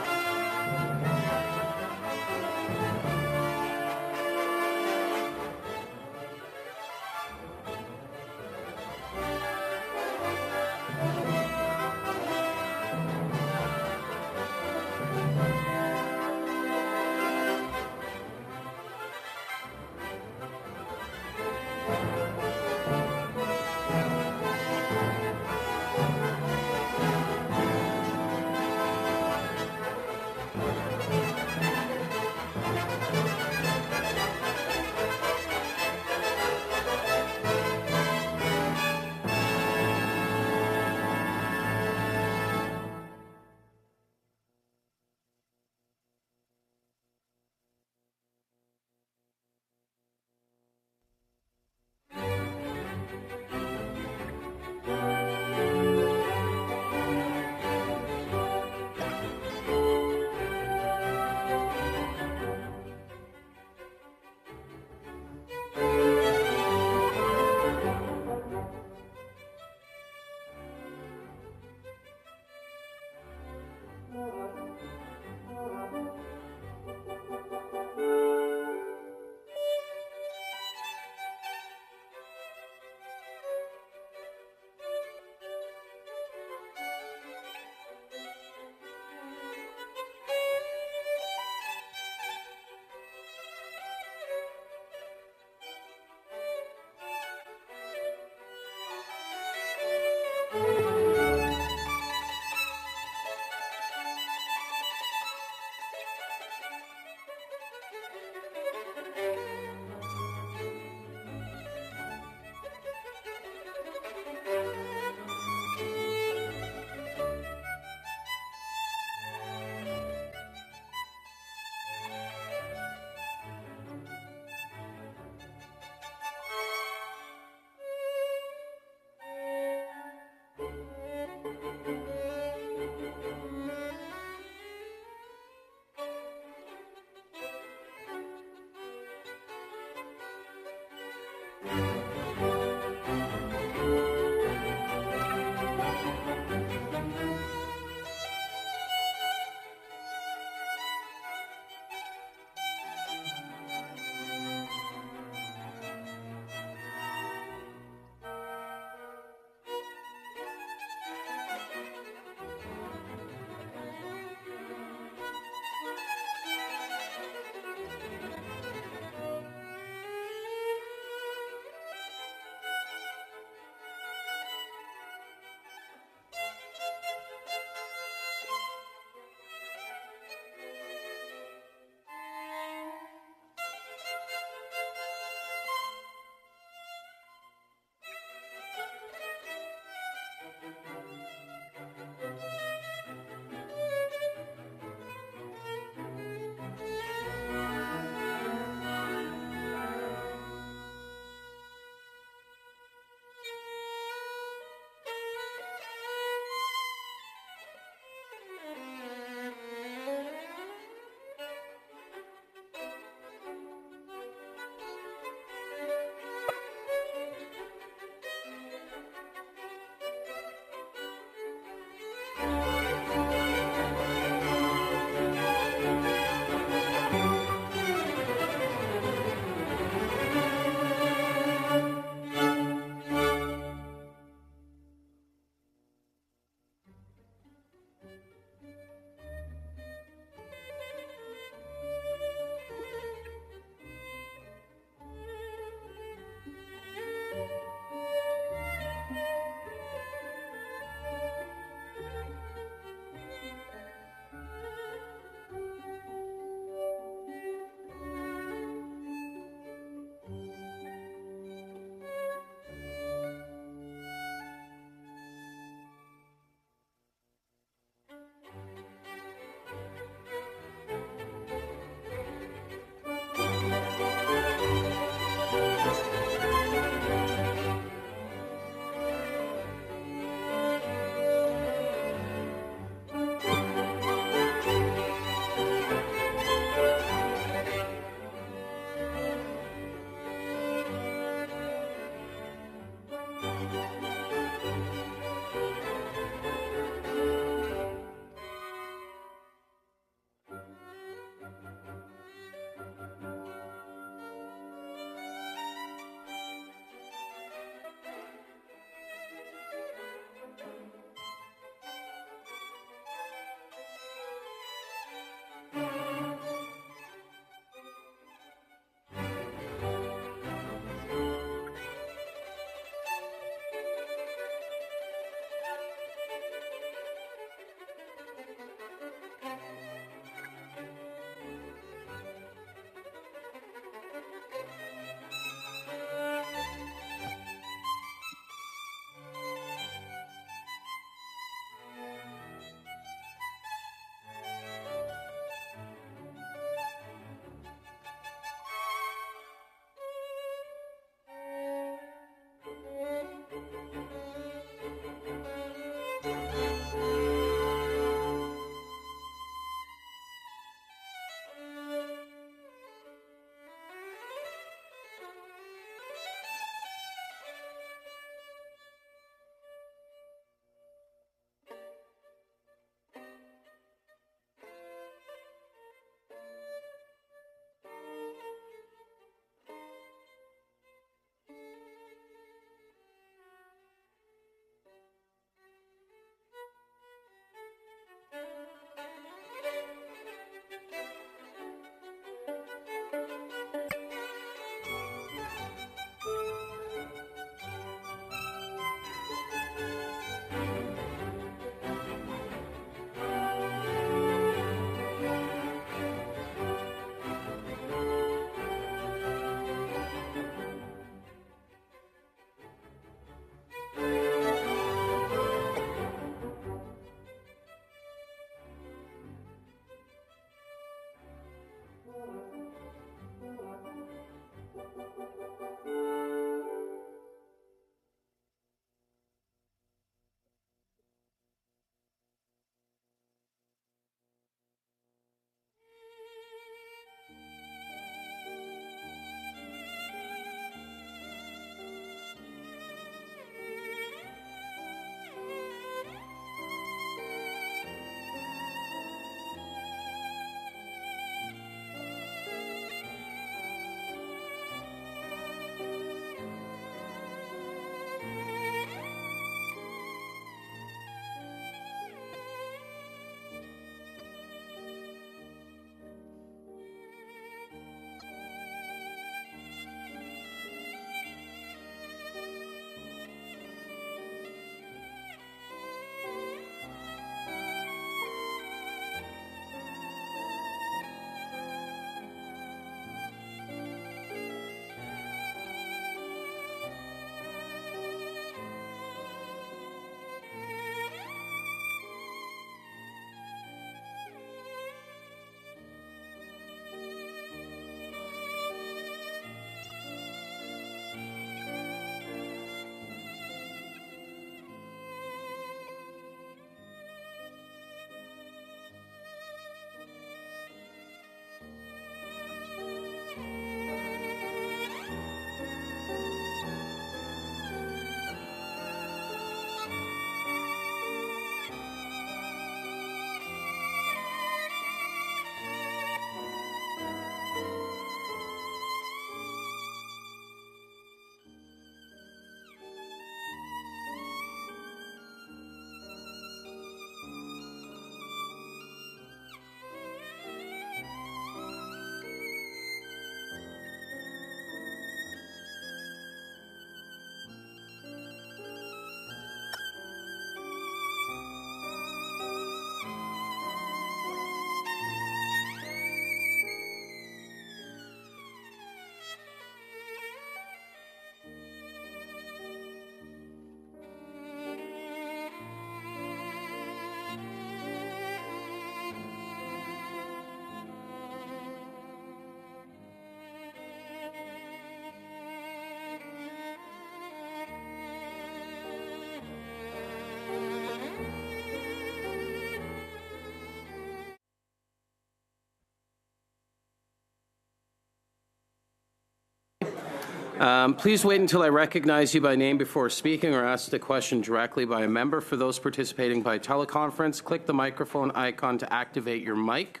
Please wait until I recognize you by name before speaking or ask the question directly by a member. For those participating by teleconference, click the microphone icon to activate your mic.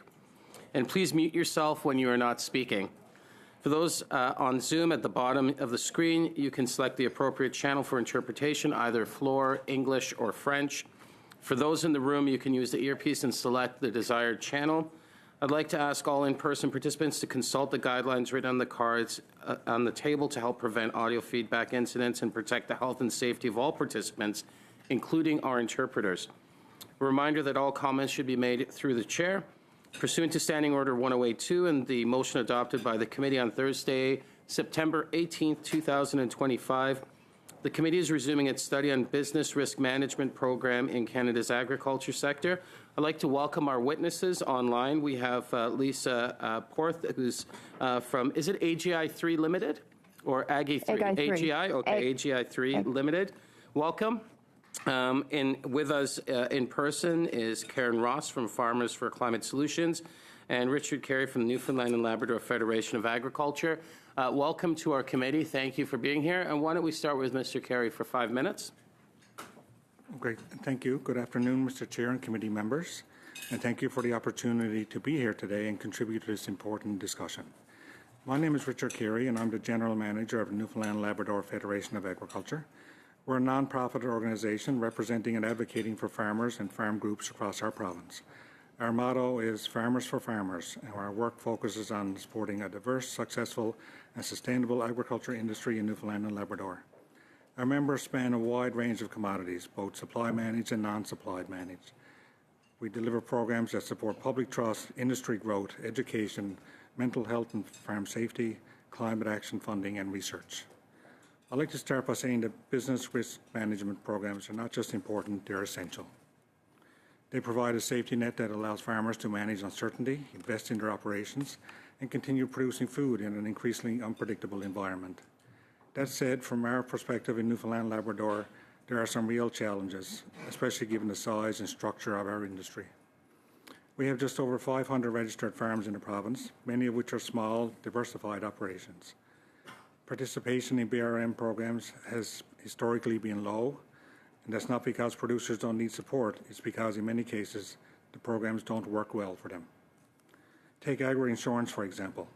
And please mute yourself when you are not speaking. For those on Zoom, at the bottom of the screen, you can select the appropriate channel for interpretation, either floor, English, or French. For those in the room, you can use the earpiece and select the desired channel. I'd like to ask all in-person participants to consult the guidelines written on the cards on the table to help prevent audio feedback incidents and protect the health and safety of all participants, including our interpreters. A reminder that all comments should be made through the chair. Pursuant to Standing Order 1082 and the motion adopted by the committee on Thursday, September 18, 2025, the committee is resuming its study on business risk management program in Canada's agriculture sector. I'd like to welcome our witnesses online. We have Lisa Porth, who's from, is it AGI 3 Limited or Aggie 3? AGI? Okay, AGI 3 Limited. Welcome. With us in person is Karen Ross from Farmers for Climate Solutions and Richard Carey from Newfoundland and Labrador Federation of Agriculture. Welcome to our committee. Thank you for being here. And why don't we start with Mr. Carey for 5 minutes? Great. Thank you. Good afternoon, Mr. Chair and committee members. And thank you for the opportunity to be here today and contribute to this important discussion. My name is Richard Carey, and I'm the General Manager of the Newfoundland and Labrador Federation of Agriculture. We're a non-profit organization representing and advocating for farmers and farm groups across our province. Our motto is Farmers for Farmers, and our work focuses on supporting a diverse, successful, and sustainable agriculture industry in Newfoundland and Labrador. Our members span a wide range of commodities, both supply-managed and non-supplied managed. We deliver programs that support public trust, industry growth, education, mental health and farm safety, climate action funding, and research. I'd like to start by saying that business risk management programs are not just important, they're essential. They provide a safety net that allows farmers to manage uncertainty, invest in their operations, and continue producing food in an increasingly unpredictable environment. That said, from our perspective in Newfoundland and Labrador, there are some real challenges, especially given the size and structure of our industry. We have just over 500 registered farms in the province, many of which are small, diversified operations. Participation in BRM programs has historically been low, and that's not because producers don't need support, it's because in many cases the programs don't work well for them. Take agri-insurance, for example.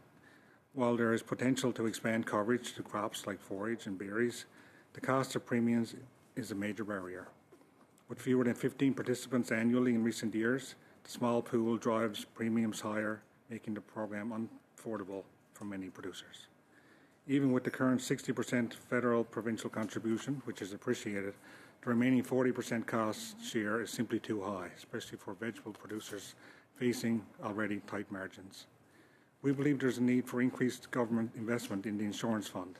While there is potential to expand coverage to crops like forage and berries, the cost of premiums is a major barrier. With fewer than 15 participants annually in recent years, the small pool drives premiums higher, making the program unaffordable for many producers. Even with the current 60% federal provincial contribution, which is appreciated, the remaining 40% cost share is simply too high, especially for vegetable producers facing already tight margins. We believe there's a need for increased government investment in the insurance fund,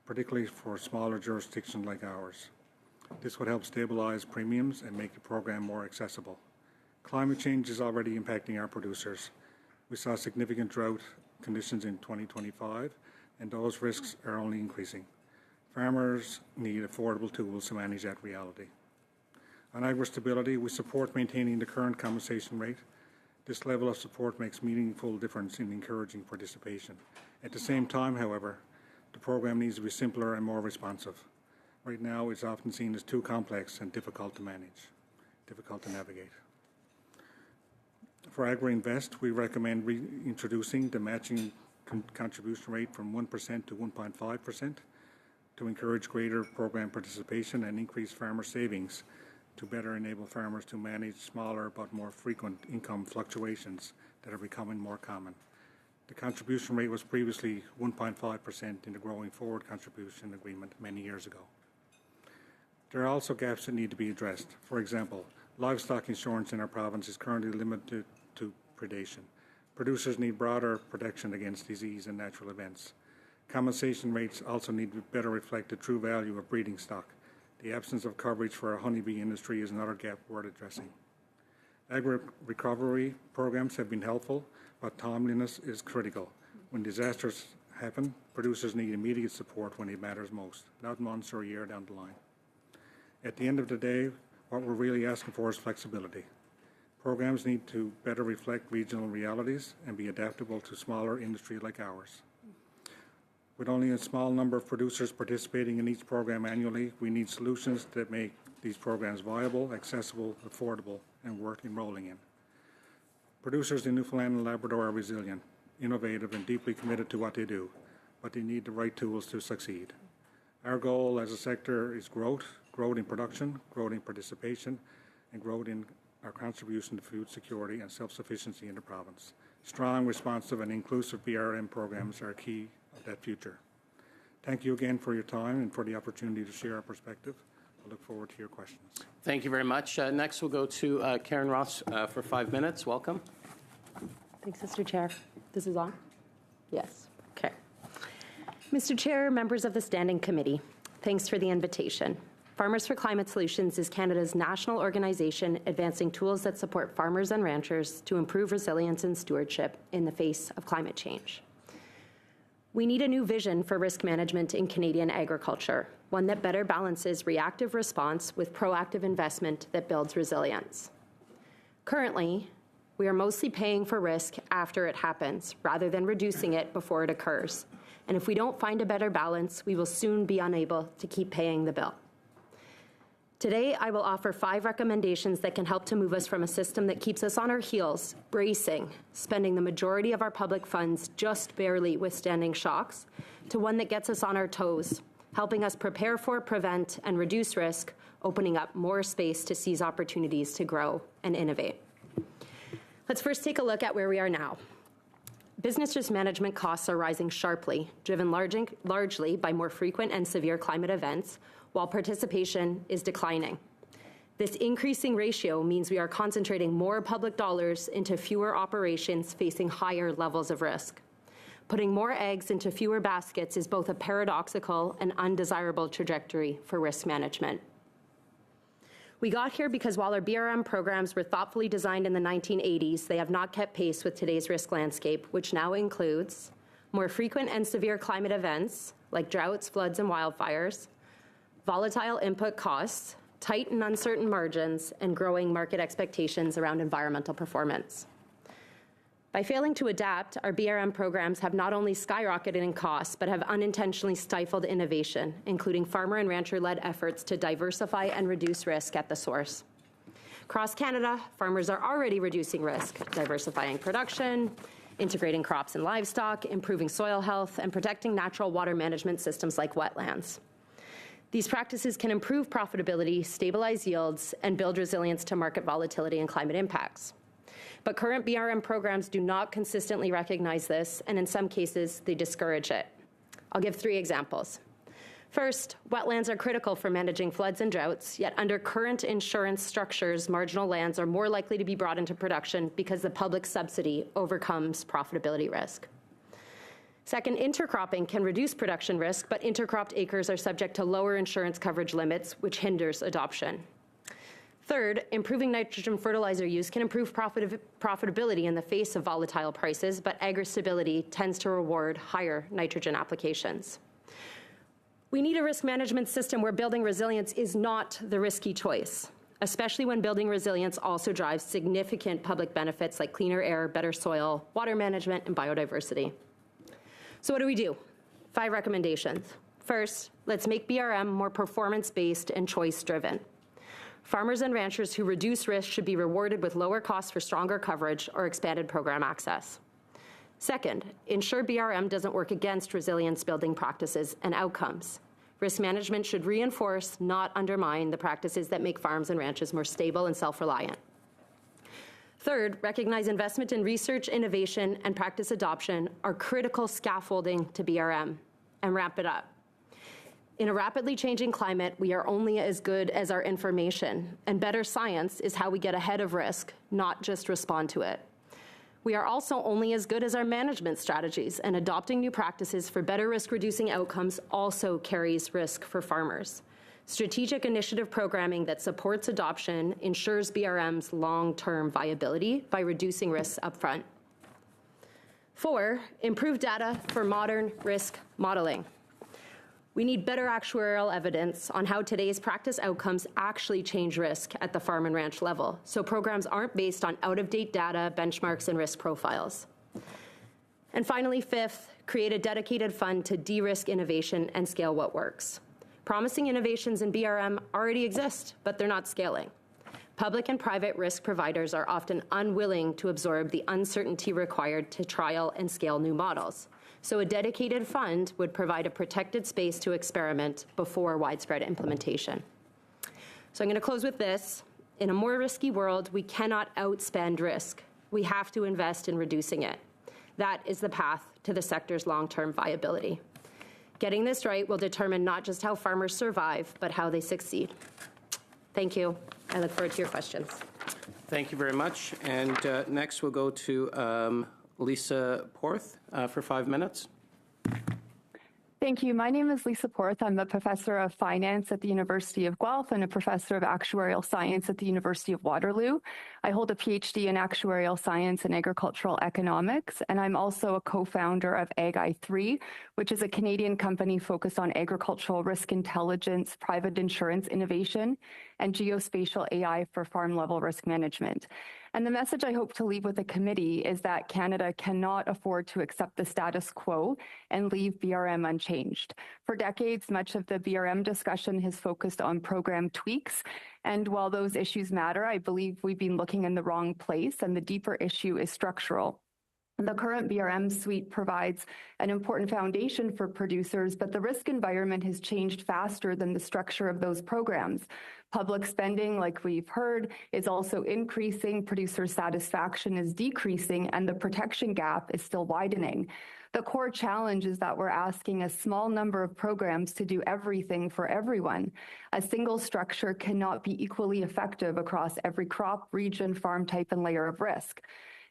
particularly for smaller jurisdictions like ours. This would help stabilize premiums and make the program more accessible. Climate change is already impacting our producers. We saw significant drought conditions in 2025, and those risks are only increasing. Farmers need affordable tools to manage that reality. On agri-stability, we support maintaining the current compensation rate. This level of support makes meaningful difference in encouraging participation. At the same time, however, the program needs to be simpler and more responsive. Right now, it's often seen as too complex and difficult to manage, difficult to navigate. For Agri-Invest, we recommend reintroducing the matching contribution rate from 1% to 1.5% to encourage greater program participation and increase farmer savings to better enable farmers to manage smaller but more frequent income fluctuations that are becoming more common. The contribution rate was previously 1.5% in the Growing Forward Contribution Agreement many years ago. There are also gaps that need to be addressed. For example, livestock insurance in our province is currently limited to predation. Producers need broader protection against disease and natural events. Compensation rates also need to better reflect the true value of breeding stock. The absence of coverage for our honeybee industry is another gap worth addressing. Agri-recovery programs have been helpful, but timeliness is critical. When disasters happen, producers need immediate support when it matters most, not months or a year down the line. At the end of the day, what we're really asking for is flexibility. Programs need to better reflect regional realities and be adaptable to smaller industry like ours. With only a small number of producers participating in each program annually, we need solutions that make these programs viable, accessible, affordable, and worth enrolling in. Producers in Newfoundland and Labrador are resilient, innovative, and deeply committed to what they do, but they need the right tools to succeed. Our goal as a sector is growth in production, growth in participation, and growth in our contribution to food security and self-sufficiency in the province. Strong, responsive, and inclusive BRM programs are key of that future. Thank you again for your time and for the opportunity to share our perspective. I look forward to your questions. Thank you very much. Next, we'll go to Karen Ross for 5 minutes. Welcome. Thanks, Mr. Chair. This is on? Yes. Okay. Mr. Chair, members of the Standing Committee, thanks for the invitation. Farmers for Climate Solutions is Canada's national organization advancing tools that support farmers and ranchers to improve resilience and stewardship in the face of climate change. We need a new vision for risk management in Canadian agriculture, one that better balances reactive response with proactive investment that builds resilience. Currently, we are mostly paying for risk after it happens, rather than reducing it before it occurs. And if we don't find a better balance, we will soon be unable to keep paying the bill. Today, I will offer 5 recommendations that can help to move us from a system that keeps us on our heels, bracing, spending the majority of our public funds just barely withstanding shocks, to one that gets us on our toes, helping us prepare for, prevent, and reduce risk, opening up more space to seize opportunities to grow and innovate. Let's first take a look at where we are now. Business risk management costs are rising sharply, driven largely by more frequent and severe climate events, while participation is declining. This increasing ratio means we are concentrating more public dollars into fewer operations facing higher levels of risk. Putting more eggs into fewer baskets is both a paradoxical and undesirable trajectory for risk management. We got here because while our BRM programs were thoughtfully designed in the 1980s, they have not kept pace with today's risk landscape, which now includes more frequent and severe climate events like droughts, floods, and wildfires, volatile input costs, tight and uncertain margins, and growing market expectations around environmental performance. By failing to adapt, our BRM programs have not only skyrocketed in costs, but have unintentionally stifled innovation, including farmer and rancher-led efforts to diversify and reduce risk at the source. Across Canada, farmers are already reducing risk, diversifying production, integrating crops and livestock, improving soil health, and protecting natural water management systems like wetlands. These practices can improve profitability, stabilize yields, and build resilience to market volatility and climate impacts. But current BRM programs do not consistently recognize this, and in some cases, they discourage it. I'll give 3 examples. First, wetlands are critical for managing floods and droughts, yet under current insurance structures, marginal lands are more likely to be brought into production because the public subsidy overcomes profitability risk. Second, intercropping can reduce production risk, but intercropped acres are subject to lower insurance coverage limits, which hinders adoption. Third, improving nitrogen fertilizer use can improve profitability in the face of volatile prices, but agri-stability tends to reward higher nitrogen applications. We need a risk management system where building resilience is not the risky choice, especially when building resilience also drives significant public benefits like cleaner air, better soil, water management, and biodiversity. So what do? 5 recommendations. First, let's make BRM more performance-based and choice-driven. Farmers and ranchers who reduce risk should be rewarded with lower costs for stronger coverage or expanded program access. Second, ensure BRM doesn't work against resilience-building practices and outcomes. Risk management should reinforce, not undermine, the practices that make farms and ranches more stable and self-reliant. Third, recognize investment in research, innovation, and practice adoption are critical scaffolding to BRM, and ramp it up. In a rapidly changing climate, we are only as good as our information, and better science is how we get ahead of risk, not just respond to it. We are also only as good as our management strategies, and adopting new practices for better risk-reducing outcomes also carries risk for farmers. Strategic initiative programming that supports adoption ensures BRM's long-term viability by reducing risks upfront. 4, improve data for modern risk modeling. We need better actuarial evidence on how today's practice outcomes actually change risk at the farm and ranch level, so programs aren't based on out-of-date data, benchmarks, and risk profiles. And finally, 5th, create a dedicated fund to de-risk innovation and scale what works. Promising innovations in BRM already exist, but they're not scaling. Public and private risk providers are often unwilling to absorb the uncertainty required to trial and scale new models. So a dedicated fund would provide a protected space to experiment before widespread implementation. So I'm going to close with this. In a more risky world, we cannot outspend risk. We have to invest in reducing it. That is the path to the sector's long-term viability. Getting this right will determine not just how farmers survive, but how they succeed. Thank you. I look forward to your questions. Thank you very much. And next we'll go to Lisa Porth for 5 minutes. Thank you. My name is Lisa Porth. I'm a professor of finance at the University of Guelph and a professor of actuarial science at the University of Waterloo. I hold a PhD in actuarial science and agricultural economics, and I'm also a co-founder of Agri-Food, which is a Canadian company focused on agricultural risk intelligence, private insurance innovation, and geospatial AI for farm-level risk management. And the message I hope to leave with the committee is that Canada cannot afford to accept the status quo and leave BRM unchanged. For decades, much of the BRM discussion has focused on program tweaks. And while those issues matter, I believe we've been looking in the wrong place, and the deeper issue is structural. The current BRM suite provides an important foundation for producers, but the risk environment has changed faster than the structure of those programs. Public spending, like we've heard, is also increasing, producer satisfaction is decreasing, and the protection gap is still widening. The core challenge is that we're asking a small number of programs to do everything for everyone. A single structure cannot be equally effective across every crop, region, farm type, and layer of risk.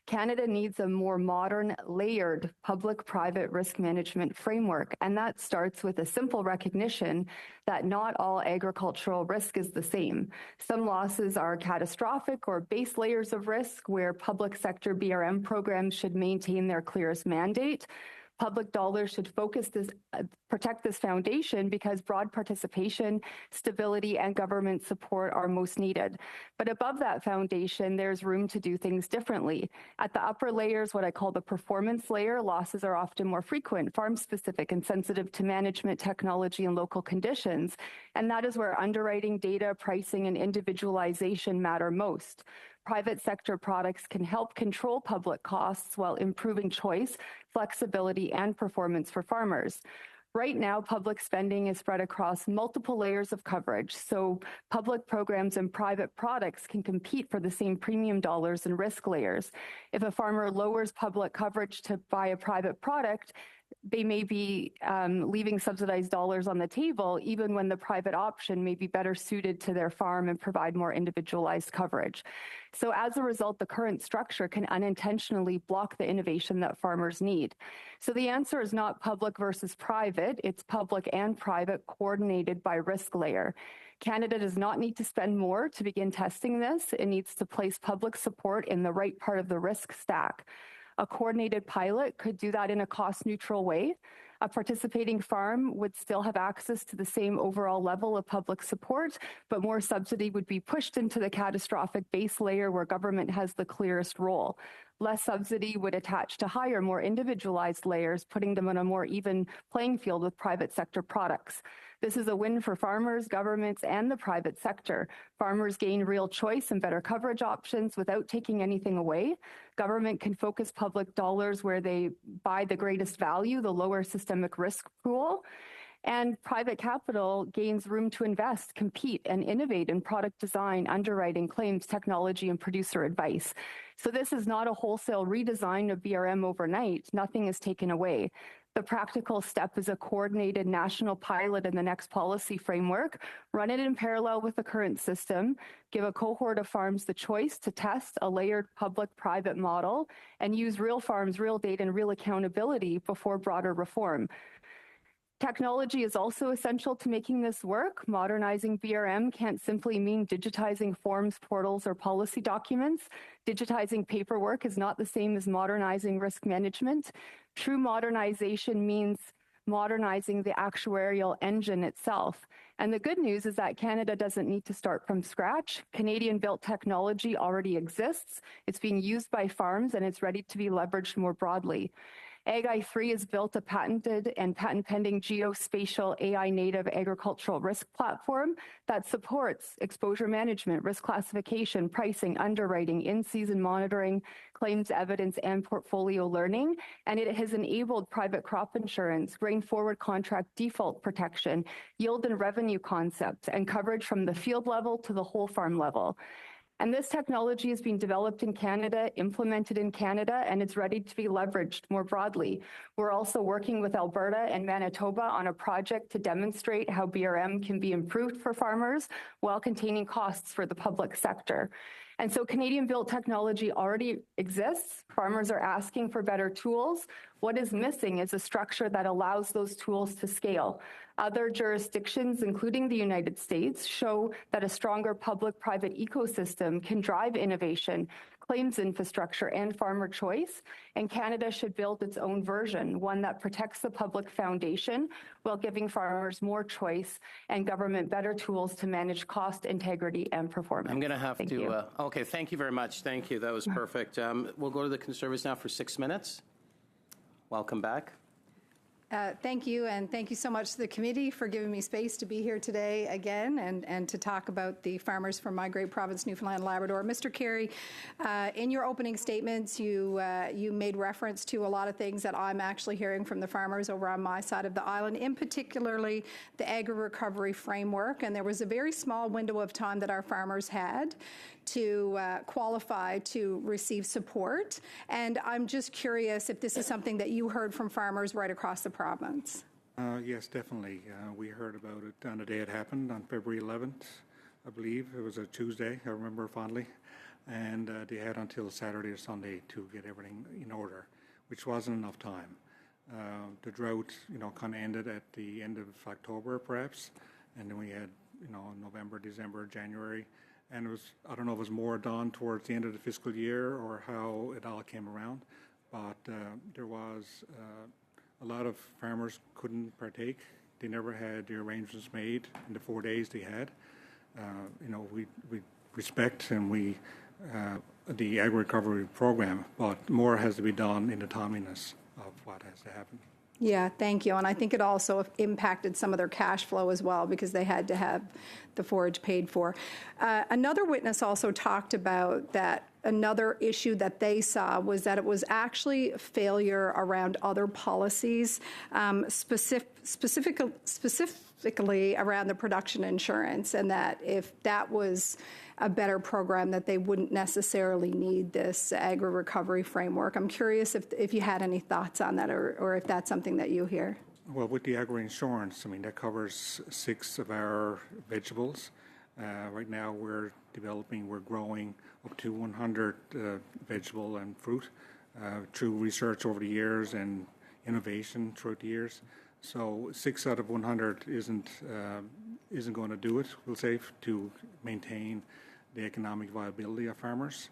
Canada needs a more modern, layered public-private risk management framework, and that starts with a simple recognition that not all agricultural risk is the same. Some losses are catastrophic or base layers of risk where public sector BRM programs should maintain their clearest mandate. Public dollars should protect this foundation because broad participation, stability, and government support are most needed. But above that foundation, there's room to do things differently. At the upper layers, what I call the performance layer, losses are often more frequent, farm-specific, and sensitive to management, technology, and local conditions. And that is where underwriting, data, pricing, and individualization matter most. Private sector products can help control public costs while improving choice, flexibility, and performance for farmers. Right now, public spending is spread across multiple layers of coverage, so public programs and private products can compete for the same premium dollars and risk layers. If a farmer lowers public coverage to buy a private product, they may be leaving subsidized dollars on the table, even when the private option may be better suited to their farm and provide more individualized coverage. So as a result, the current structure can unintentionally block the innovation that farmers need. So the answer is not public versus private, it's public and private coordinated by risk layer. Canada does not need to spend more to begin testing this. It needs to place public support in the right part of the risk stack. A coordinated pilot could do that in a cost-neutral way. A participating farm would still have access to the same overall level of public support, but more subsidy would be pushed into the catastrophic base layer where government has the clearest role. Less subsidy would attach to higher, more individualized layers, putting them on a more even playing field with private sector products. This is a win for farmers, governments, and the private sector. Farmers gain real choice and better coverage options without taking anything away. Government can focus public dollars where they buy the greatest value, the lower systemic risk pool. And private capital gains room to invest, compete, and innovate in product design, underwriting, claims, technology, and producer advice. So this is not a wholesale redesign of BRM overnight. Nothing is taken away. The practical step is a coordinated national pilot in the next policy framework, run it in parallel with the current system, give a cohort of farms the choice to test a layered public-private model, and use real farms, real data, and real accountability before broader reform. Technology is also essential to making this work. Modernizing BRM can't simply mean digitizing forms, portals, or policy documents. Digitizing paperwork is not the same as modernizing risk management. True modernization means modernizing the actuarial engine itself. And the good news is that Canada doesn't need to start from scratch. Canadian-built technology already exists. It's being used by farms, and it's ready to be leveraged more broadly. Ag-3 has built a patented and patent-pending geospatial AI-native agricultural risk platform that supports exposure management, risk classification, pricing, underwriting, in-season monitoring, claims evidence, and portfolio learning. And it has enabled private crop insurance, grain forward contract default protection, yield and revenue concepts, and coverage from the field level to the whole farm level. And this technology is being developed in Canada, implemented in Canada, and it's ready to be leveraged more broadly. We're also working with Alberta and Manitoba on a project to demonstrate how BRM can be improved for farmers while containing costs for the public sector. And so Canadian-built technology already exists. Farmers are asking for better tools. What is missing is a structure that allows those tools to scale. Other jurisdictions, including the United States, show that a stronger public-private ecosystem can drive innovation, claims infrastructure, and farmer choice. And Canada should build its own version, one that protects the public foundation while giving farmers more choice and government better tools to manage cost, integrity, and performance. I'm going to have to, okay, thank you very much. Thank you. That was perfect. We'll go to the Conservatives now for 6 minutes. Welcome back. Thank you, and thank you so much to the committee for giving me space to be here today again and to talk about the farmers from my great province, Newfoundland and Labrador. Mr. Carey, in your opening statements, you made reference to a lot of things that I'm actually hearing from the farmers over on my side of the island, in particularly the agri-recovery framework, and there was a very small window of time that our farmers had to qualify to receive support. And I'm just curious if this is something that you heard from farmers right across the province. Yes, definitely. We heard about it on the day it happened, on February 11th, I believe. It was a Tuesday, I remember fondly. And they had until Saturday or Sunday to get everything in order, which wasn't enough time. The drought, kind of ended at the end of October, perhaps. And then we had, November, December, January. And it was, I don't know if it was more done towards the end of the fiscal year or how it all came around, but there was a lot of farmers couldn't partake. They never had the arrangements made in the 4 days they had. We respect and the agri-recovery program, but more has to be done in the timeliness of what has to happen. Yeah, thank you. And I think it also impacted some of their cash flow as well because they had to have the forage paid for. Another witness also talked about that another issue that they saw was that it was actually failure around other policies, specifically around the production insurance, and that if that was a better program that they wouldn't necessarily need this agri-recovery framework. I'm curious if you had any thoughts on that or if that's something that you hear. Well, with the agri-insurance, that covers 6 of our vegetables. Right now we're growing up to 100 vegetable and fruit through research over the years and innovation throughout the years. So 6 out of 100 isn't going to do it, we'll say, to maintain the economic viability of farmers.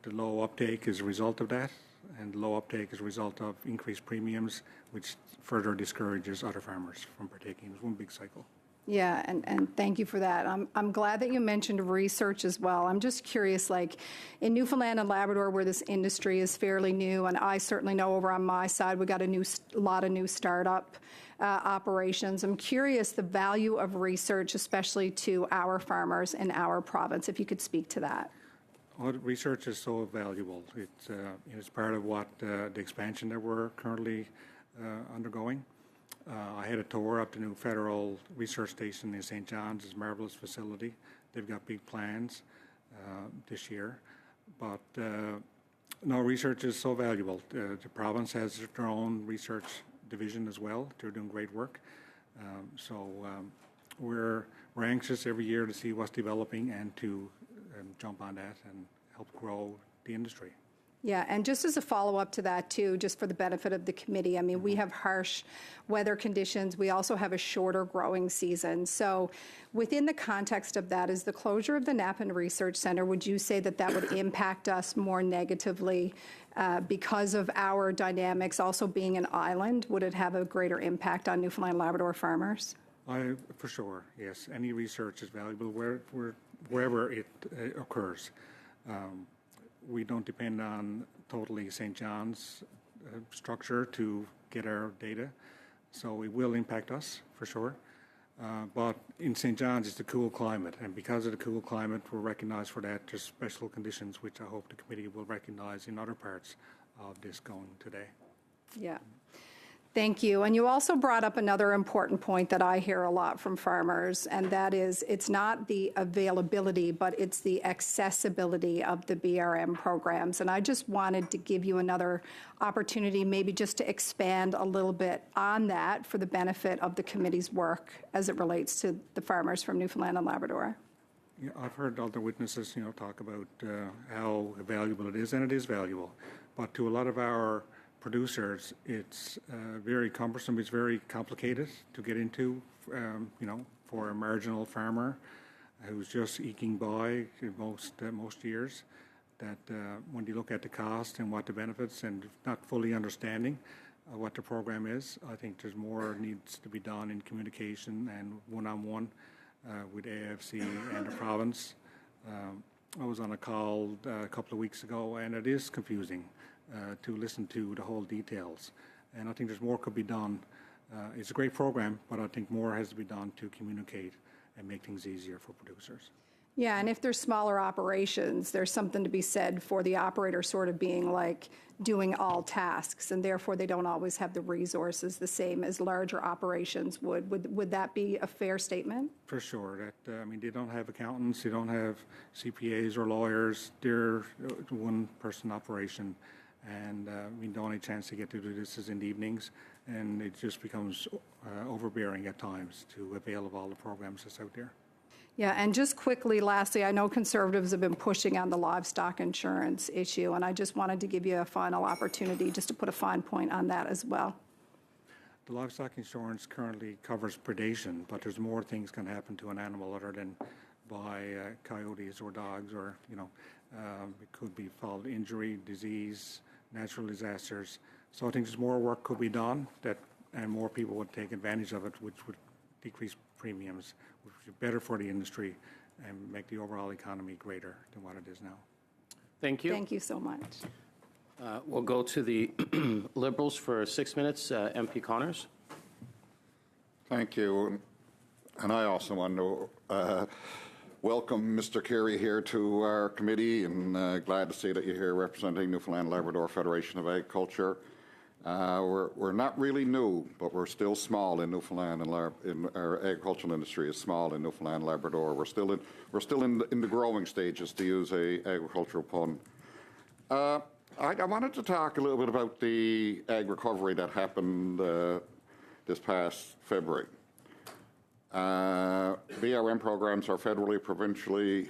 The low uptake is a result of that, and low uptake is a result of increased premiums, which further discourages other farmers from partaking. It's one big cycle. Yeah, and thank you for that. I'm glad that you mentioned research as well. I'm just curious, like in Newfoundland and Labrador, where this industry is fairly new, and I certainly know over on my side, we got a lot of new startup operations. I'm curious the value of research, especially to our farmers in our province, if you could speak to that. Well, research is so valuable. It's part of what the expansion that we're currently undergoing. I had a tour up to the new federal research station in St. John's. It's a marvelous facility. They've got big plans this year. But no, research is so valuable. The province has their own research division as well. They're doing great work. We're anxious every year to see what's developing and to jump on that and help grow the industry. Yeah, and just as a follow-up to that, too, just for the benefit of the committee, we have harsh weather conditions. We also have a shorter growing season. So within the context of that, is the closure of the Napan Research Center, would you say that that would impact us more negatively because of our dynamics also being an island? Would it have a greater impact on Newfoundland and Labrador farmers? For sure, yes. Any research is valuable wherever it occurs. We don't depend on totally St. John's structure to get our data. So it will impact us for sure. But in St. John's, it's a cool climate, and because of the cool climate, we're recognized for that. There's special conditions, which I hope the committee will recognize in other parts of this going today. Yeah. Thank you. And you also brought up another important point that I hear a lot from farmers, and that is it's not the availability, but it's the accessibility of the BRM programs. And I just wanted to give you another opportunity, maybe just to expand a little bit on that for the benefit of the committee's work as it relates to the farmers from Newfoundland and Labrador. Yeah, I've heard other witnesses, talk about how valuable it is, and it is valuable. But to a lot of our producers, it's very cumbersome. It's very complicated to get into, for a marginal farmer who's just eking by most years. That when you look at the cost and what the benefits, and not fully understanding what the program is, I think there's more needs to be done in communication and one-on-one with AFC and the province. I was on a call a couple of weeks ago, and it is confusing to listen to the whole details. And I think there's more could be done. It's a great program, but I think more has to be done to communicate and make things easier for producers. Yeah, and if there's smaller operations, there's something to be said for the operator sort of being like doing all tasks, and therefore they don't always have the resources the same as larger operations would. Would that be a fair statement? For sure. They don't have accountants, they don't have CPAs or lawyers. They're one-person operation. And the only chance to get to do this is in the evenings, and it just becomes overbearing at times to avail of all the programs that's out there. Yeah, and just quickly, lastly, I know Conservatives have been pushing on the livestock insurance issue, and I just wanted to give you a final opportunity just to put a fine point on that as well. The livestock insurance currently covers predation, but there's more things can happen to an animal other than by coyotes or dogs, or, it could be foul injury, disease, natural disasters. So I think there's more work could be done and more people would take advantage of it, which would decrease premiums, which would be better for the industry and make the overall economy greater than what it is now. Thank you. Thank you so much. We'll go to the Liberals for 6 minutes. MP Connors. Thank you. And I also want to welcome Mr. Carey here to our committee, and glad to see that you're here representing Newfoundland Labrador Federation of Agriculture. We're not really new, but we're still small in Newfoundland, and our agricultural industry is small in Newfoundland and Labrador. We're still in the growing stages, to use a agricultural pun. I wanted to talk a little bit about the ag recovery that happened this past February. BRM programs are federally, provincially.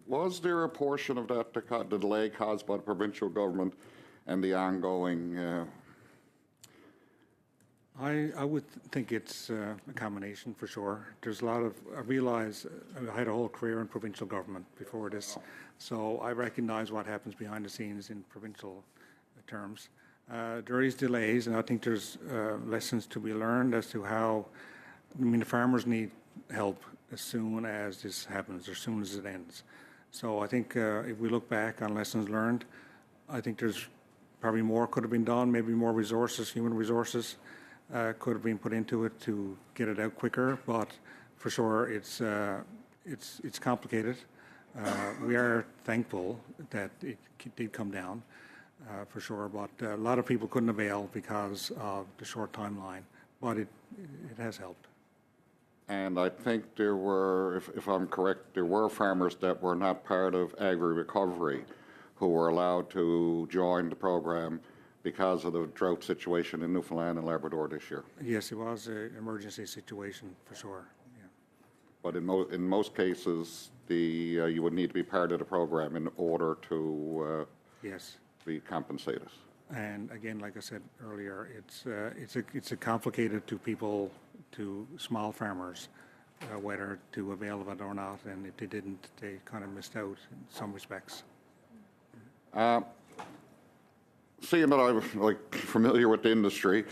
Was there a portion of that, the delay caused by the provincial government and the ongoing? I would think it's a combination for sure. There's a lot of, I realize I had a whole career in provincial government before this, so I recognize what happens behind the scenes in provincial terms. There is delays, and I think there's lessons to be learned as to how, the farmers need help as soon as this happens, as soon as it ends. So I think if we look back on lessons learned, I think there's probably more could have been done, maybe more resources, human resources could have been put into it to get it out quicker, but for sure it's complicated. We are thankful that it did come down, for sure, but a lot of people couldn't avail because of the short timeline, but it has helped. And I think there were, if I'm correct, there were farmers that were not part of Agri-Recovery who were allowed to join the program because of the drought situation in Newfoundland and Labrador this year. Yes, it was an emergency situation for sure. Yeah. But in most cases, you would need to be part of the program in order to yes, be compensated. And again, like I said earlier, it's a complicated to small farmers whether to avail of it or not, and if they didn't, they kind of missed out in some respects. Seeing that I'm familiar with the industry,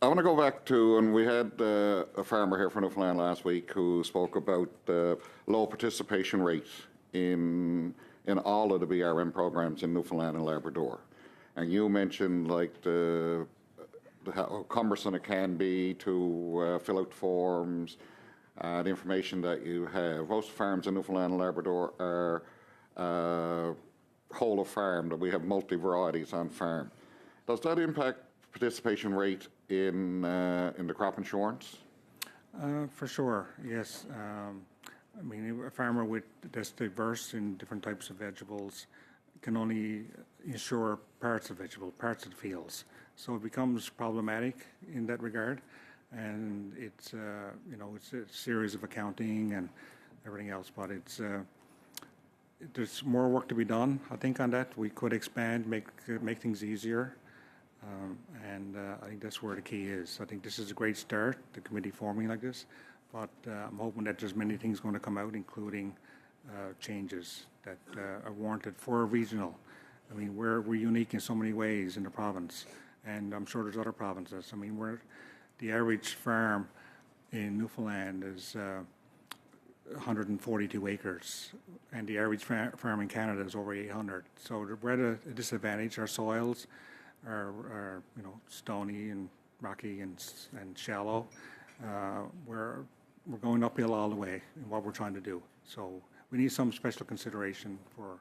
I want to go back to, and we had a farmer here from Newfoundland last week who spoke about low participation rates in all of the BRM programs in Newfoundland and Labrador. And you mentioned like how cumbersome it can be to fill out forms, the information that you have. Most farms in Newfoundland and Labrador are whole of farm, that we have multi-varieties on farm. Does that impact participation rate in the crop insurance? For sure, yes. I mean, a farmer that's diverse in different types of vegetables can only insure parts of vegetable, parts of the fields. So it becomes problematic in that regard, and it's it's a series of accounting and everything else. But there's more work to be done, I think, on that. We could expand, make things easier, and I think that's where the key is. I think this is a great start, the committee forming like this, but I'm hoping that there's many things going to come out, including changes that are warranted for a regional. I mean, we're unique in so many ways in the province, and I'm sure there's other provinces. I mean, the average farm in Newfoundland is 142 acres, and the average farm in Canada is over 800. So we're at a disadvantage. Our soils are stony and rocky and shallow. We're going uphill all the way in what we're trying to do. So we need some special consideration for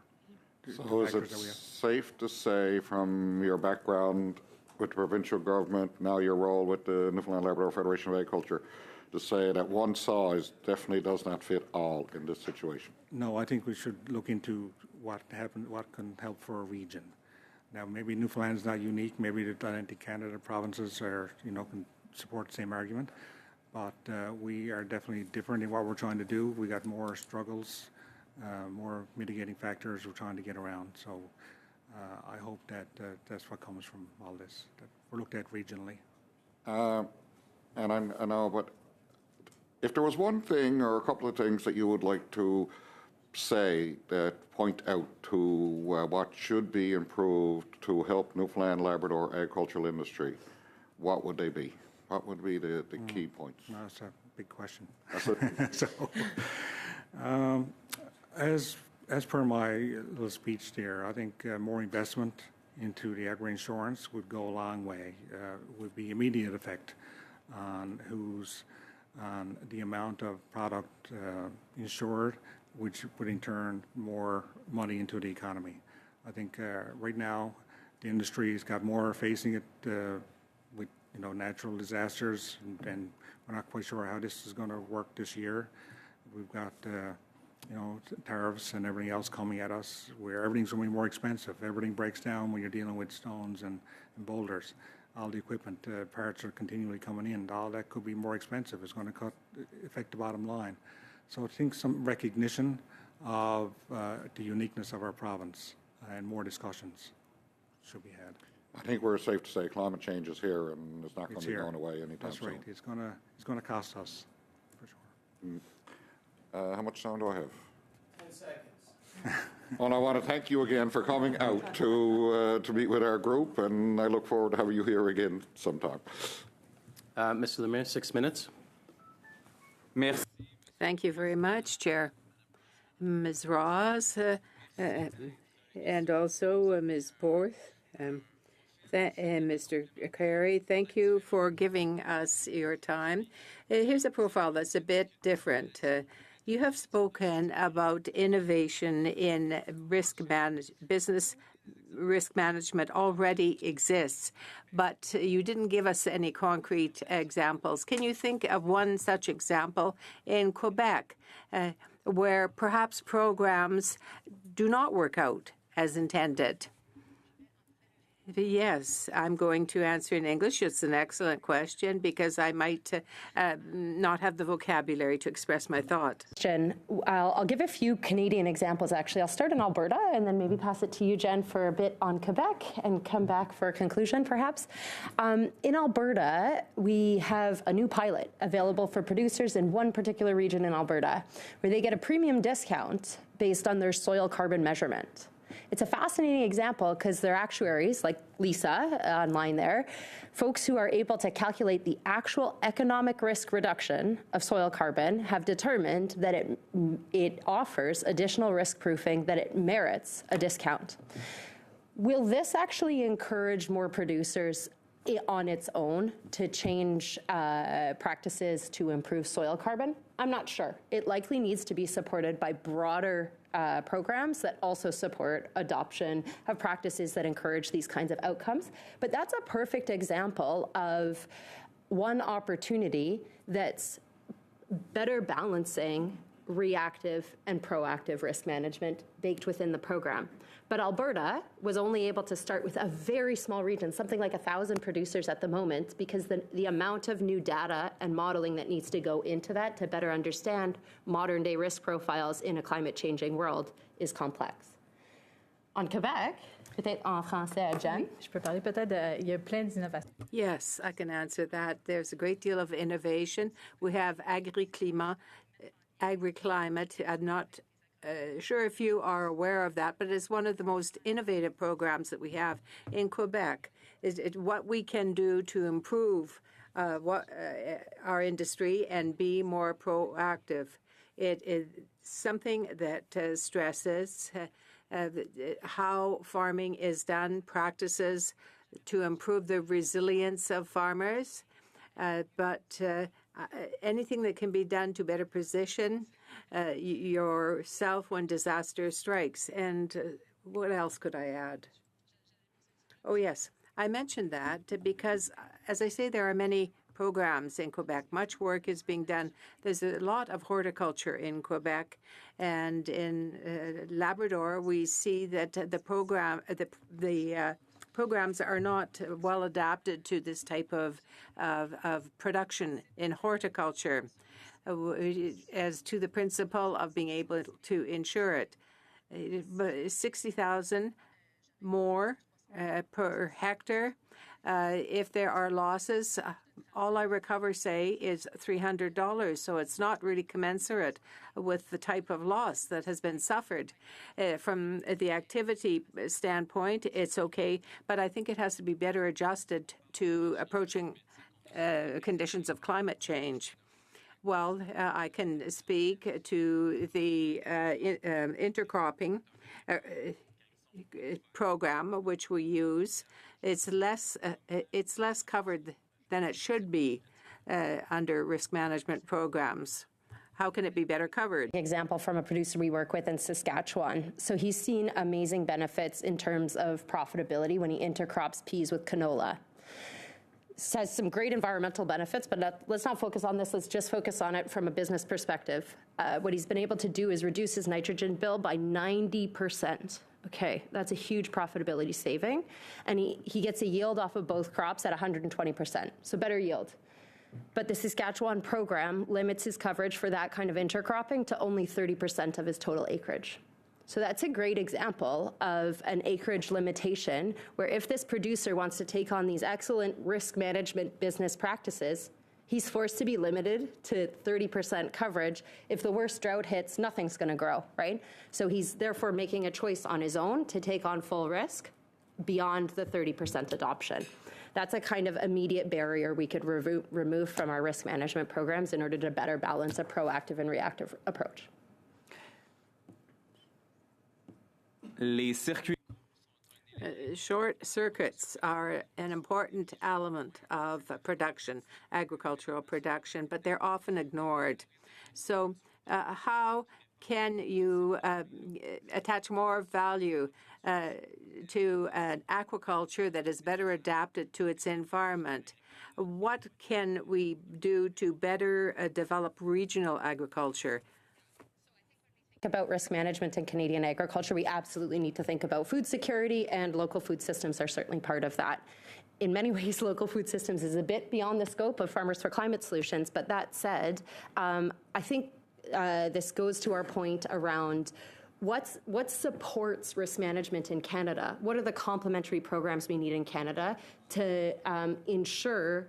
the So is it factors that we have. safe to say, from your background with the provincial government, now your role with the Newfoundland Labrador Federation of Agriculture, to say that one size definitely does not fit all in this situation? No, I think we should look into what can help for a region. Now, maybe Newfoundland is not unique. Maybe the Atlantic Canada provinces can support the same argument. But we are definitely different in what we're trying to do. We got more struggles, more mitigating factors we're trying to get around. So I hope that that's what comes from all this, that we're looked at regionally. And I know, but if there was one thing or a couple of things that you would like to say that point out to what should be improved to help Newfoundland Labrador agricultural industry, what would they be? What would be the key points? No, that's a big question. That's it. So, as per my little speech there, I think more investment into the agri-insurance would go a long way. Would be immediate effect on the amount of product insured, which would in turn more money into the economy. I think right now the industry has got more facing it with natural disasters, and we're not quite sure how this is going to work this year. We've got tariffs and everything else coming at us, where everything's going to be more expensive. Everything breaks down when you're dealing with stones and boulders. All the equipment parts are continually coming in. All that could be more expensive. It's going to affect the bottom line. So I think some recognition of the uniqueness of our province and more discussions should be had. I think we're safe to say climate change is here, and it's not going to be going away anytime That's soon. right. It's going to cost us, for sure. How much time do I have? 10 seconds. Well, I want to thank you again for coming out to meet with our group, and I look forward to having you here again sometime. Mr. Lemire, 6 minutes. Merci. Thank you very much, Chair. Ms. Ross, and also Ms. Porth, and Mr. Carey, thank you for giving us your time. Here's a profile that's a bit different. You have spoken about innovation in business risk management already exists, but you didn't give us any concrete examples. Can you think of one such example in Quebec where perhaps programs do not work out as intended? Yes, I'm going to answer in English. It's an excellent question because I might not have the vocabulary to express my thought. I'll give a few Canadian examples, actually. I'll start in Alberta and then maybe pass it to you, Jen, for a bit on Quebec and come back for a conclusion, perhaps. In Alberta, we have a new pilot available for producers in one particular region in Alberta where they get a premium discount based on their soil carbon measurement. It's a fascinating example because they're actuaries, like Lisa online there, folks who are able to calculate the actual economic risk reduction of soil carbon have determined that it offers additional risk proofing, that it merits a discount. Will this actually encourage more producers on its own to change practices to improve soil carbon? I'm not sure. It likely needs to be supported by broader programs that also support adoption of practices that encourage these kinds of outcomes. But that's a perfect example of one opportunity that's better balancing reactive and proactive risk management baked within the program. But Alberta was only able to start with a very small region, something like 1,000 producers at the moment, because the amount of new data and modeling that needs to go into that to better understand modern day risk profiles in a climate changing world is complex. On Quebec, peut-être en français à Jen. Je peux parler peut-être il y a plein d'innovations. Yes, I can answer that. There's a great deal of innovation. We have Agri-Climate. I'm not sure if you are aware of that, but it's one of the most innovative programs that we have in Quebec. What we can do to improve our industry and be more proactive. It is something that stresses how farming is done, practices to improve the resilience of farmers, but anything that can be done to better position yourself when disaster strikes. And what else could I add? Oh, yes. I mentioned that because, as I say, there are many programs in Quebec. Much work is being done. There's a lot of horticulture in Quebec, and in Labrador, we see that the programs are not well adapted to this type of production in horticulture, as to the principle of being able to insure it. 60,000 more per hectare. If there are losses, all I recover, say, is $300. So it's not really commensurate with the type of loss that has been suffered. From the activity standpoint, it's okay, but I think it has to be better adjusted to approaching conditions of climate change. Well, I can speak to the intercropping program, which we use. It's less covered than it should be under risk management programs. How can it be better covered? Example from a producer we work with in Saskatchewan. So he's seen amazing benefits in terms of profitability when he intercrops peas with canola. This has some great environmental benefits, but let's not focus on this. Let's just focus on it from a business perspective. What he's been able to do is reduce his nitrogen bill by 90%. Okay, that's a huge profitability saving. And he gets a yield off of both crops at 120%, so better yield. But the Saskatchewan program limits his coverage for that kind of intercropping to only 30% of his total acreage. So that's a great example of an acreage limitation where if this producer wants to take on these excellent risk management business practices, he's forced to be limited to 30% coverage. If the worst drought hits, nothing's going to grow, right? So he's therefore making a choice on his own to take on full risk beyond the 30% adoption. That's a kind of immediate barrier we could remove from our risk management programs in order to better balance a proactive and reactive approach. Short circuits are an important element of production, agricultural production, but they're often ignored. So how can you attach more value to an aquaculture that is better adapted to its environment? What can we do to better develop regional agriculture? About risk management in Canadian agriculture, we absolutely need to think about food security, and local food systems are certainly part of that. In many ways, local food systems is a bit beyond the scope of Farmers for Climate Solutions, but that said, I think this goes to our point around what supports risk management in Canada? What are the complementary programs we need in Canada to ensure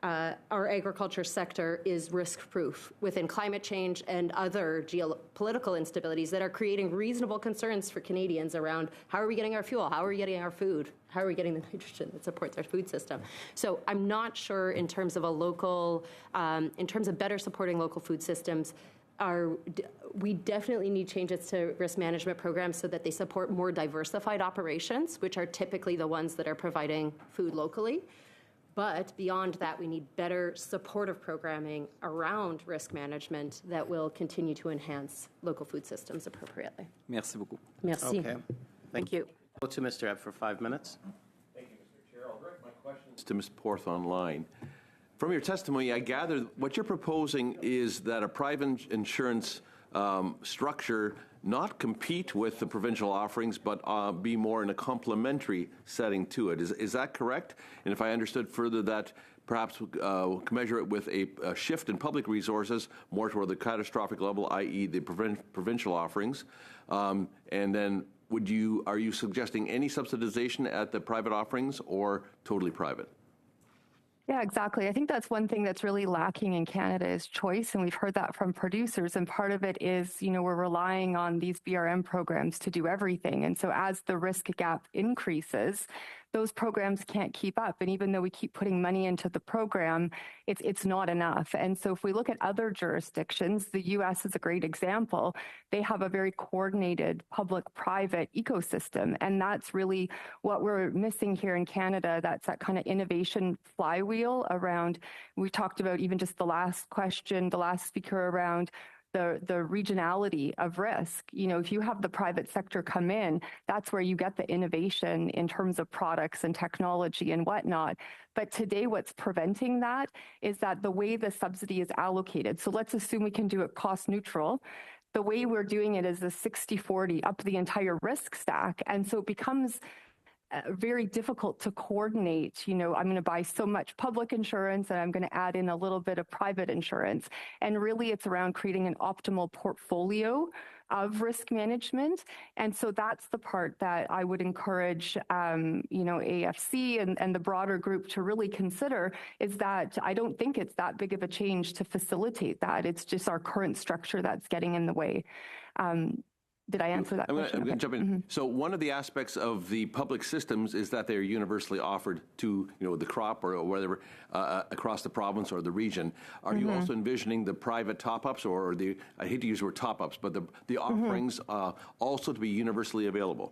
our agriculture sector is risk-proof within climate change and other geopolitical instabilities that are creating reasonable concerns for Canadians around how are we getting our fuel, how are we getting our food, how are we getting the nitrogen that supports our food system. So I'm not sure in terms of in terms of better supporting local food systems, we definitely need changes to risk management programs so that they support more diversified operations, which are typically the ones that are providing food locally. But beyond that, we need better supportive programming around risk management that will continue to enhance local food systems appropriately. Merci beaucoup. Merci. Okay. Thank you. Go to Mr. Ebb for 5 minutes. Thank you, Mr. Chair. I'll direct my questions to Ms. Porth online. From your testimony, I gather what you're proposing is that a private insurance structure not compete with the provincial offerings, but be more in a complementary setting to it. Is that correct? And if I understood further, that perhaps measure it with a shift in public resources more toward the catastrophic level, i.e. the provincial offerings. And then are you suggesting any subsidization at the private offerings or totally private? Yeah, exactly. I think that's one thing that's really lacking in Canada is choice, and we've heard that from producers. And part of it is, we're relying on these BRM programs to do everything. And so as the risk gap increases, those programs can't keep up. And even though we keep putting money into the program, it's not enough. And so if we look at other jurisdictions, the U.S. is a great example. They have a very coordinated public-private ecosystem. And that's really what we're missing here in Canada. That's that kind of innovation flywheel around, we talked about even just the last question, the last speaker around the regionality of risk. If you have the private sector come in, that's where you get the innovation in terms of products and technology and whatnot. But today, what's preventing that is that the way the subsidy is allocated. So let's assume we can do it cost neutral. The way we're doing it is a 60-40 up the entire risk stack. And so it becomes very difficult to coordinate. I'm going to buy so much public insurance and I'm going to add in a little bit of private insurance. And really it's around creating an optimal portfolio of risk management. And so that's the part that I would encourage, AFC and the broader group to really consider, is that I don't think it's that big of a change to facilitate that. It's just our current structure that's getting in the way. Did I answer that question? I'm going to jump in. So one of the aspects of the public systems is that they're universally offered to, the crop or whatever across the province or the region. Are you also envisioning the private top-ups or I hate to use the word top-ups, but the offerings also to be universally available?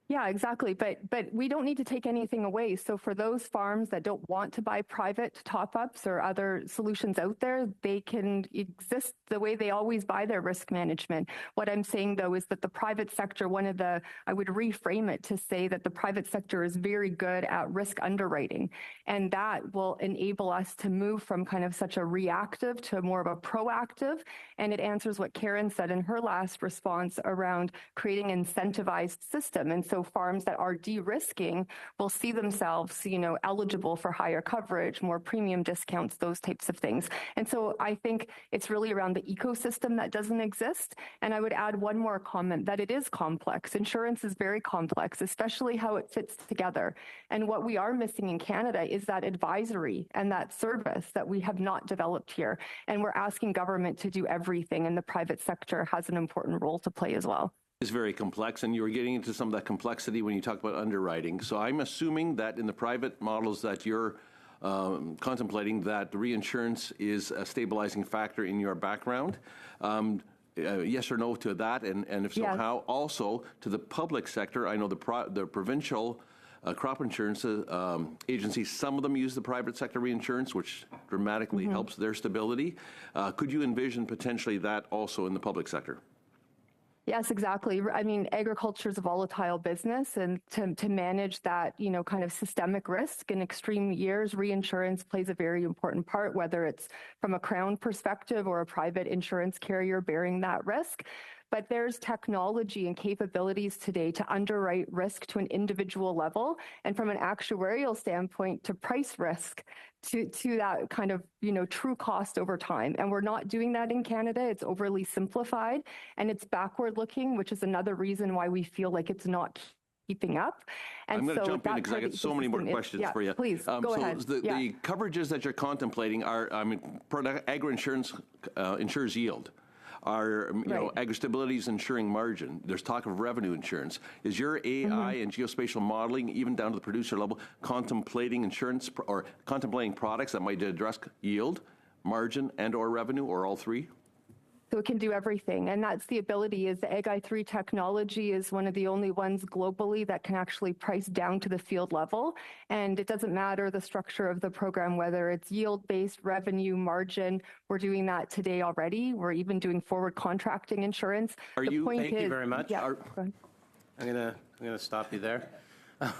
Yeah, exactly. But we don't need to take anything away. So for those farms that don't want to buy private top-ups or other solutions out there, they can exist the way they always buy their risk management. What I'm saying, though, is that the private sector, I would reframe it to say that the private sector is very good at risk underwriting. And that will enable us to move from kind of such a reactive to more of a proactive. And it answers what Karen said in her last response around creating an incentivized system. And so farms that are de-risking will see themselves, eligible for higher coverage, more premium discounts, those types of things. And so I think it's really around the ecosystem that doesn't exist. And I would add one more comment that it is complex. Insurance is very complex, especially how it fits together. And what we are missing in Canada is that advisory and that service that we have not developed here. And we're asking government to do everything, and the private sector has an important role to play as well. Is very complex, and you were getting into some of that complexity when you talk about underwriting. So I'm assuming that in the private models that you're contemplating, that reinsurance is a stabilizing factor in your background. Yes or no to that, and if so, yes. How? Also, to the public sector, I know the provincial crop insurance agencies, some of them use the private sector reinsurance, which dramatically helps their stability. Could you envision potentially that also in the public sector? Yes, exactly. I mean, agriculture is a volatile business, and to manage that, kind of systemic risk in extreme years, reinsurance plays a very important part, whether it's from a Crown perspective or a private insurance carrier bearing that risk. But there's technology and capabilities today to underwrite risk to an individual level, and from an actuarial standpoint, to price risk to that kind of, true cost over time. And we're not doing that in Canada. It's overly simplified and it's backward looking, which is another reason why we feel like it's not keeping up. And I'm going to jump in because I got so many more questions for you. Please, go ahead. The coverages that you're contemplating are, agri-insurance insures yield. Our agri-stability is ensuring margin. There's talk of revenue insurance. Is your AI and geospatial modeling, even down to the producer level, contemplating insurance or contemplating products that might address yield, margin, and or revenue, or all three? So it can do everything. And that's the ability is the Agri-3 technology is one of the only ones globally that can actually price down to the field level. And it doesn't matter the structure of the program, whether it's yield-based, revenue, margin. We're doing that today already. We're even doing forward contracting insurance. Thank you very much. Yeah, go ahead. I'm gonna stop you there.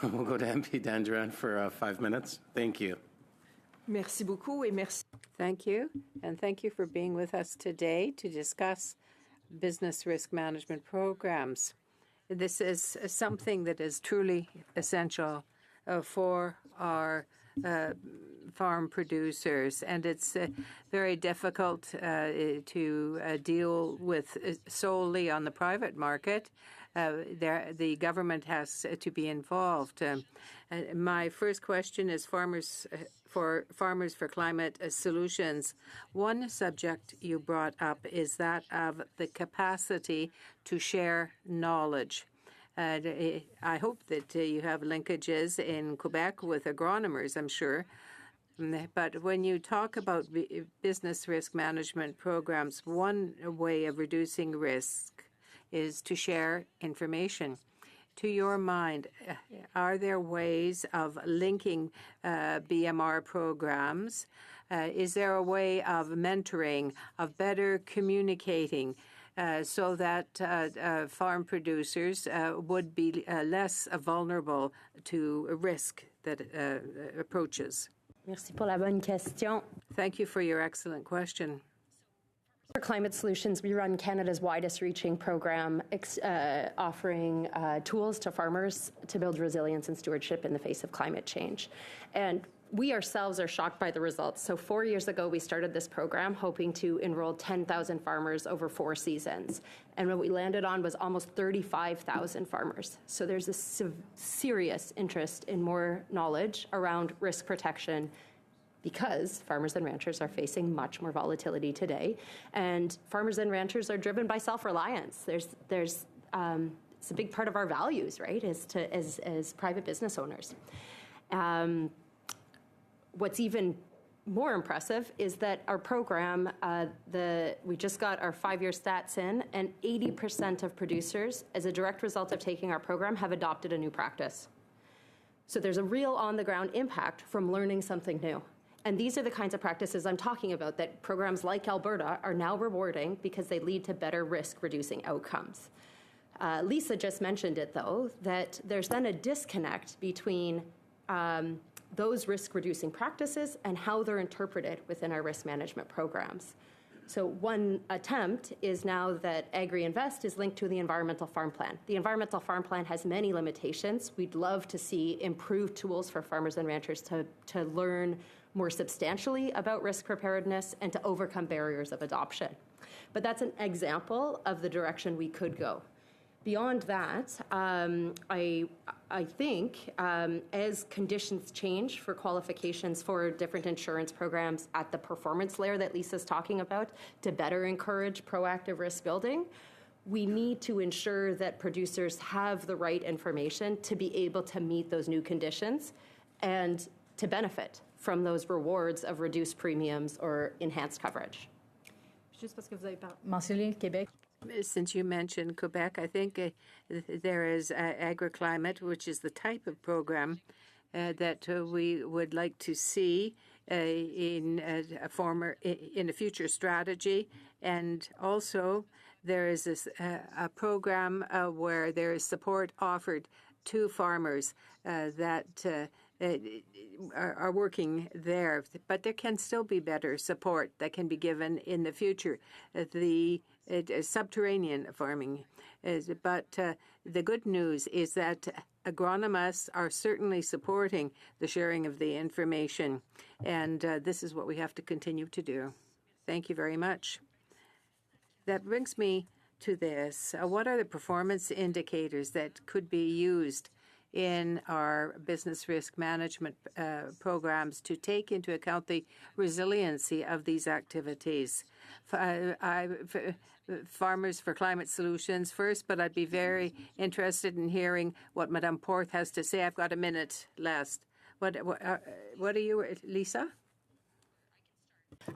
We'll go to MP Dandurand for 5 minutes. Thank you. Merci beaucoup et merci. Thank you, and thank you for being with us today to discuss business risk management programs. This is something that is truly essential for our farm producers, and it's very difficult to deal with solely on the private market. The government has to be involved. My first question is Farmers for Climate Solutions. One subject you brought up is that of the capacity to share knowledge. I hope that you have linkages in Quebec with agronomers, I'm sure. But when you talk about business risk management programs, one way of reducing risk is to share information. To your mind, are there ways of linking BMR programs? Is there a way of mentoring, of better communicating, so that farm producers would be less vulnerable to risk that approaches? Merci pour la bonne question. Thank you for your excellent question. For Climate Solutions, we run Canada's widest reaching program offering tools to farmers to build resilience and stewardship in the face of climate change. And we ourselves are shocked by the results. So 4 years ago, we started this program hoping to enroll 10,000 farmers over 4 seasons. And what we landed on was almost 35,000 farmers. So there's a serious interest in more knowledge around risk protection because farmers and ranchers are facing much more volatility today. And farmers and ranchers are driven by self-reliance. It's a big part of our values, right, as private business owners. What's even more impressive is that our program, we just got our 5-year stats in, and 80% of producers, as a direct result of taking our program, have adopted a new practice. So there's a real on-the-ground impact from learning something new. And these are the kinds of practices I'm talking about that programs like Alberta are now rewarding because they lead to better risk-reducing outcomes. Lisa just mentioned it, though, that there's then a disconnect between those risk-reducing practices and how they're interpreted within our risk management programs. So one attempt is now that Agri-Invest is linked to the Environmental Farm Plan. The Environmental Farm Plan has many limitations. We'd love to see improved tools for farmers and ranchers to learn more substantially about risk preparedness and to overcome barriers of adoption. But that's an example of the direction we could go. Beyond that, I think as conditions change for qualifications for different insurance programs at the performance layer that Lisa's talking about to better encourage proactive risk building, we need to ensure that producers have the right information to be able to meet those new conditions and to benefit from those rewards of reduced premiums or enhanced coverage. Juste parce que vous avez mentionné le Québec. Since you mentioned Quebec, I think there is Agri-Climate, which is the type of program that we would like to see in a future strategy. And also, there is a program where there is support offered to farmers that are working there, but there can still be better support that can be given in the future. The subterranean farming. But the good news is that agronomists are certainly supporting the sharing of the information, and this is what we have to continue to do. Thank you very much. That brings me to this. What are the performance indicators that could be used in our business risk management programs to take into account the resiliency of these activities? Farmers for Climate Solutions first, but I'd be very interested in hearing what Madame Porth has to say. I've got a minute left. What are you, Lisa?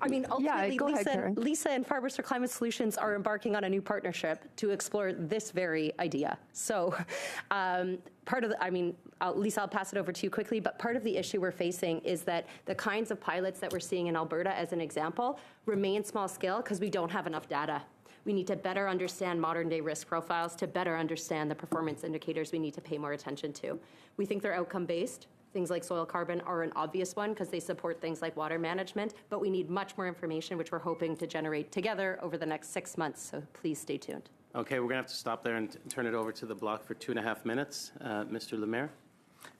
I mean, ultimately, go ahead, Karen. Lisa and Farmers for Climate Solutions are embarking on a new partnership to explore this very idea. So part of the, Lisa, I'll pass it over to you quickly, but part of the issue we're facing is that the kinds of pilots that we're seeing in Alberta, as an example, remain small scale because we don't have enough data. We need to better understand modern day risk profiles to better understand the performance indicators we need to pay more attention to. We think they're outcome based. Things like soil carbon are an obvious one because they support things like water management, but we need much more information, which we're hoping to generate together over the next 6 months, so please stay tuned. Okay, we're going to have to stop there and turn it over to the block for 2.5 minutes. Mr. Lemaire.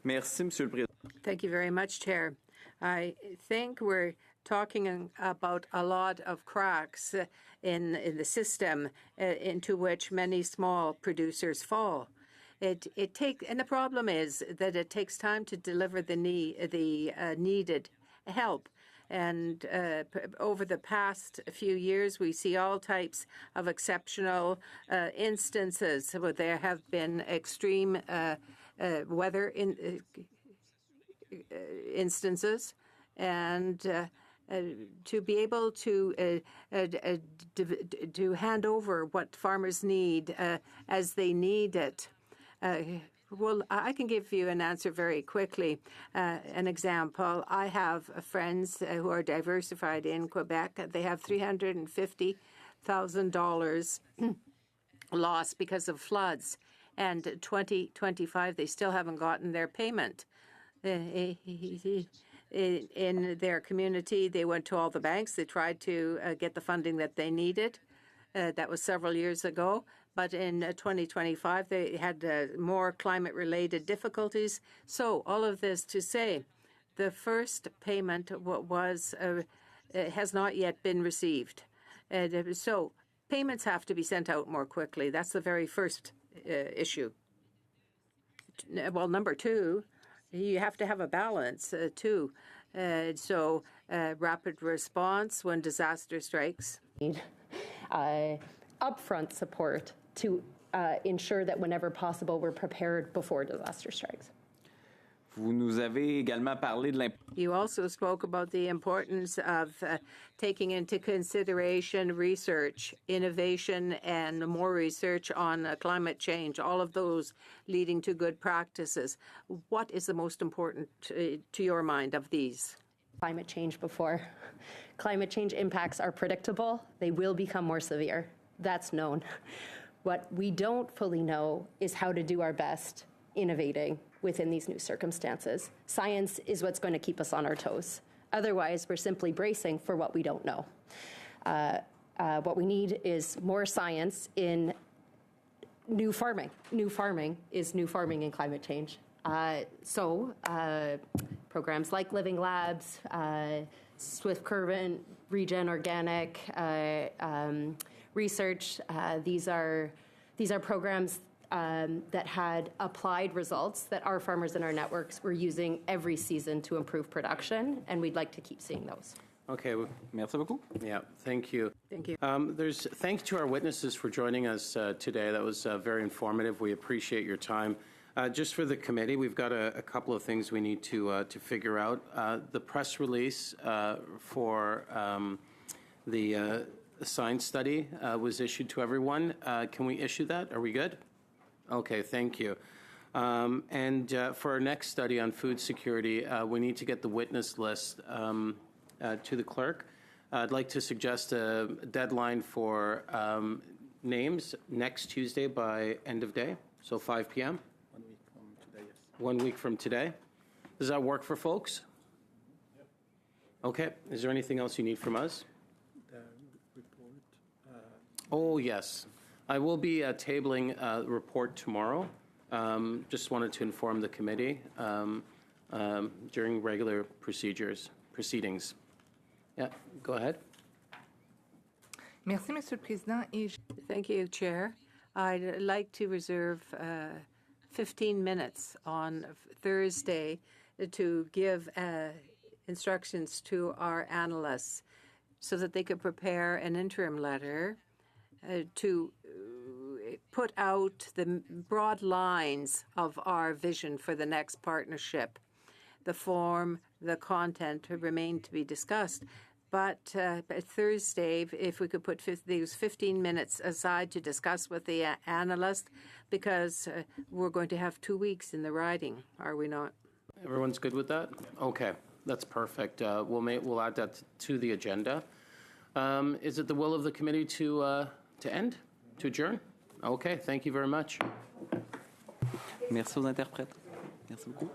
Merci, Monsieur le Président. Thank you very much, Chair. I think we're talking about a lot of cracks in the system into which many small producers fall. And the problem is that it takes time to deliver the needed help. And over the past few years, we see all types of exceptional instances where there have been extreme weather instances, and to be able to hand over what farmers need as they need it. Well, I can give you an answer very quickly. An example, I have friends who are diversified in Quebec. They have $350,000 lost because of floods. And 2025, they still haven't gotten their payment. In their community, they went to all the banks. They tried to get the funding that they needed. That was several years ago. But in 2025, they had more climate-related difficulties. So all of this to say, the first payment has not yet been received. So payments have to be sent out more quickly. That's the very first issue. Well, number two, you have to have a balance, too. So rapid response when disaster strikes. Upfront support to ensure that whenever possible, we're prepared before disaster strikes. Vous nous avez également parlé de You also spoke about the importance of taking into consideration research, innovation, and more research on climate change, all of those leading to good practices. What is the most important to your mind of these? Climate change before. Climate change impacts are predictable. They will become more severe. That's known. What we don't fully know is how to do our best innovating within these new circumstances. Science is what's going to keep us on our toes. Otherwise, we're simply bracing for what we don't know. What we need is more science in new farming. New farming is new farming in climate change. Programs like Living Labs, Swift Current, Regen Organic, research. These are programs that had applied results that our farmers in our networks were using every season to improve production, and we'd like to keep seeing those. Okay. Merci beaucoup. Yeah, thank you. Thank you. Thanks to our witnesses for joining us today. That was very informative. We appreciate your time. Just for the committee, we've got a couple of things we need to figure out. The press release for the science study was issued to everyone. Can we issue that? Are we good? Okay, thank you. And for our next study on food security, we need to get the witness list to the clerk. I'd like to suggest a deadline for names next Tuesday by end of day, so 5 p.m. 1 week from today. Does that work for folks? Yep. Okay. Is there anything else you need from us? The report. Oh, yes. I will be tabling the report tomorrow. Just wanted to inform the committee during regular proceedings. Yeah, go ahead. Merci, Monsieur le Président. Thank you, Chair. I'd like to reserve 15 minutes on Thursday to give instructions to our analysts so that they could prepare an interim letter to put out the broad lines of our vision for the next partnership. The form, the content remain to be discussed, But Thursday, if we could put these 15 minutes aside to discuss with the analyst, because we're going to have 2 weeks in the riding, are we not? Everyone's good with that? Okay, that's perfect. We'll add that to the agenda. Is it the will of the committee to end, to adjourn? Okay, thank you very much. Merci aux interprètes. Merci beaucoup.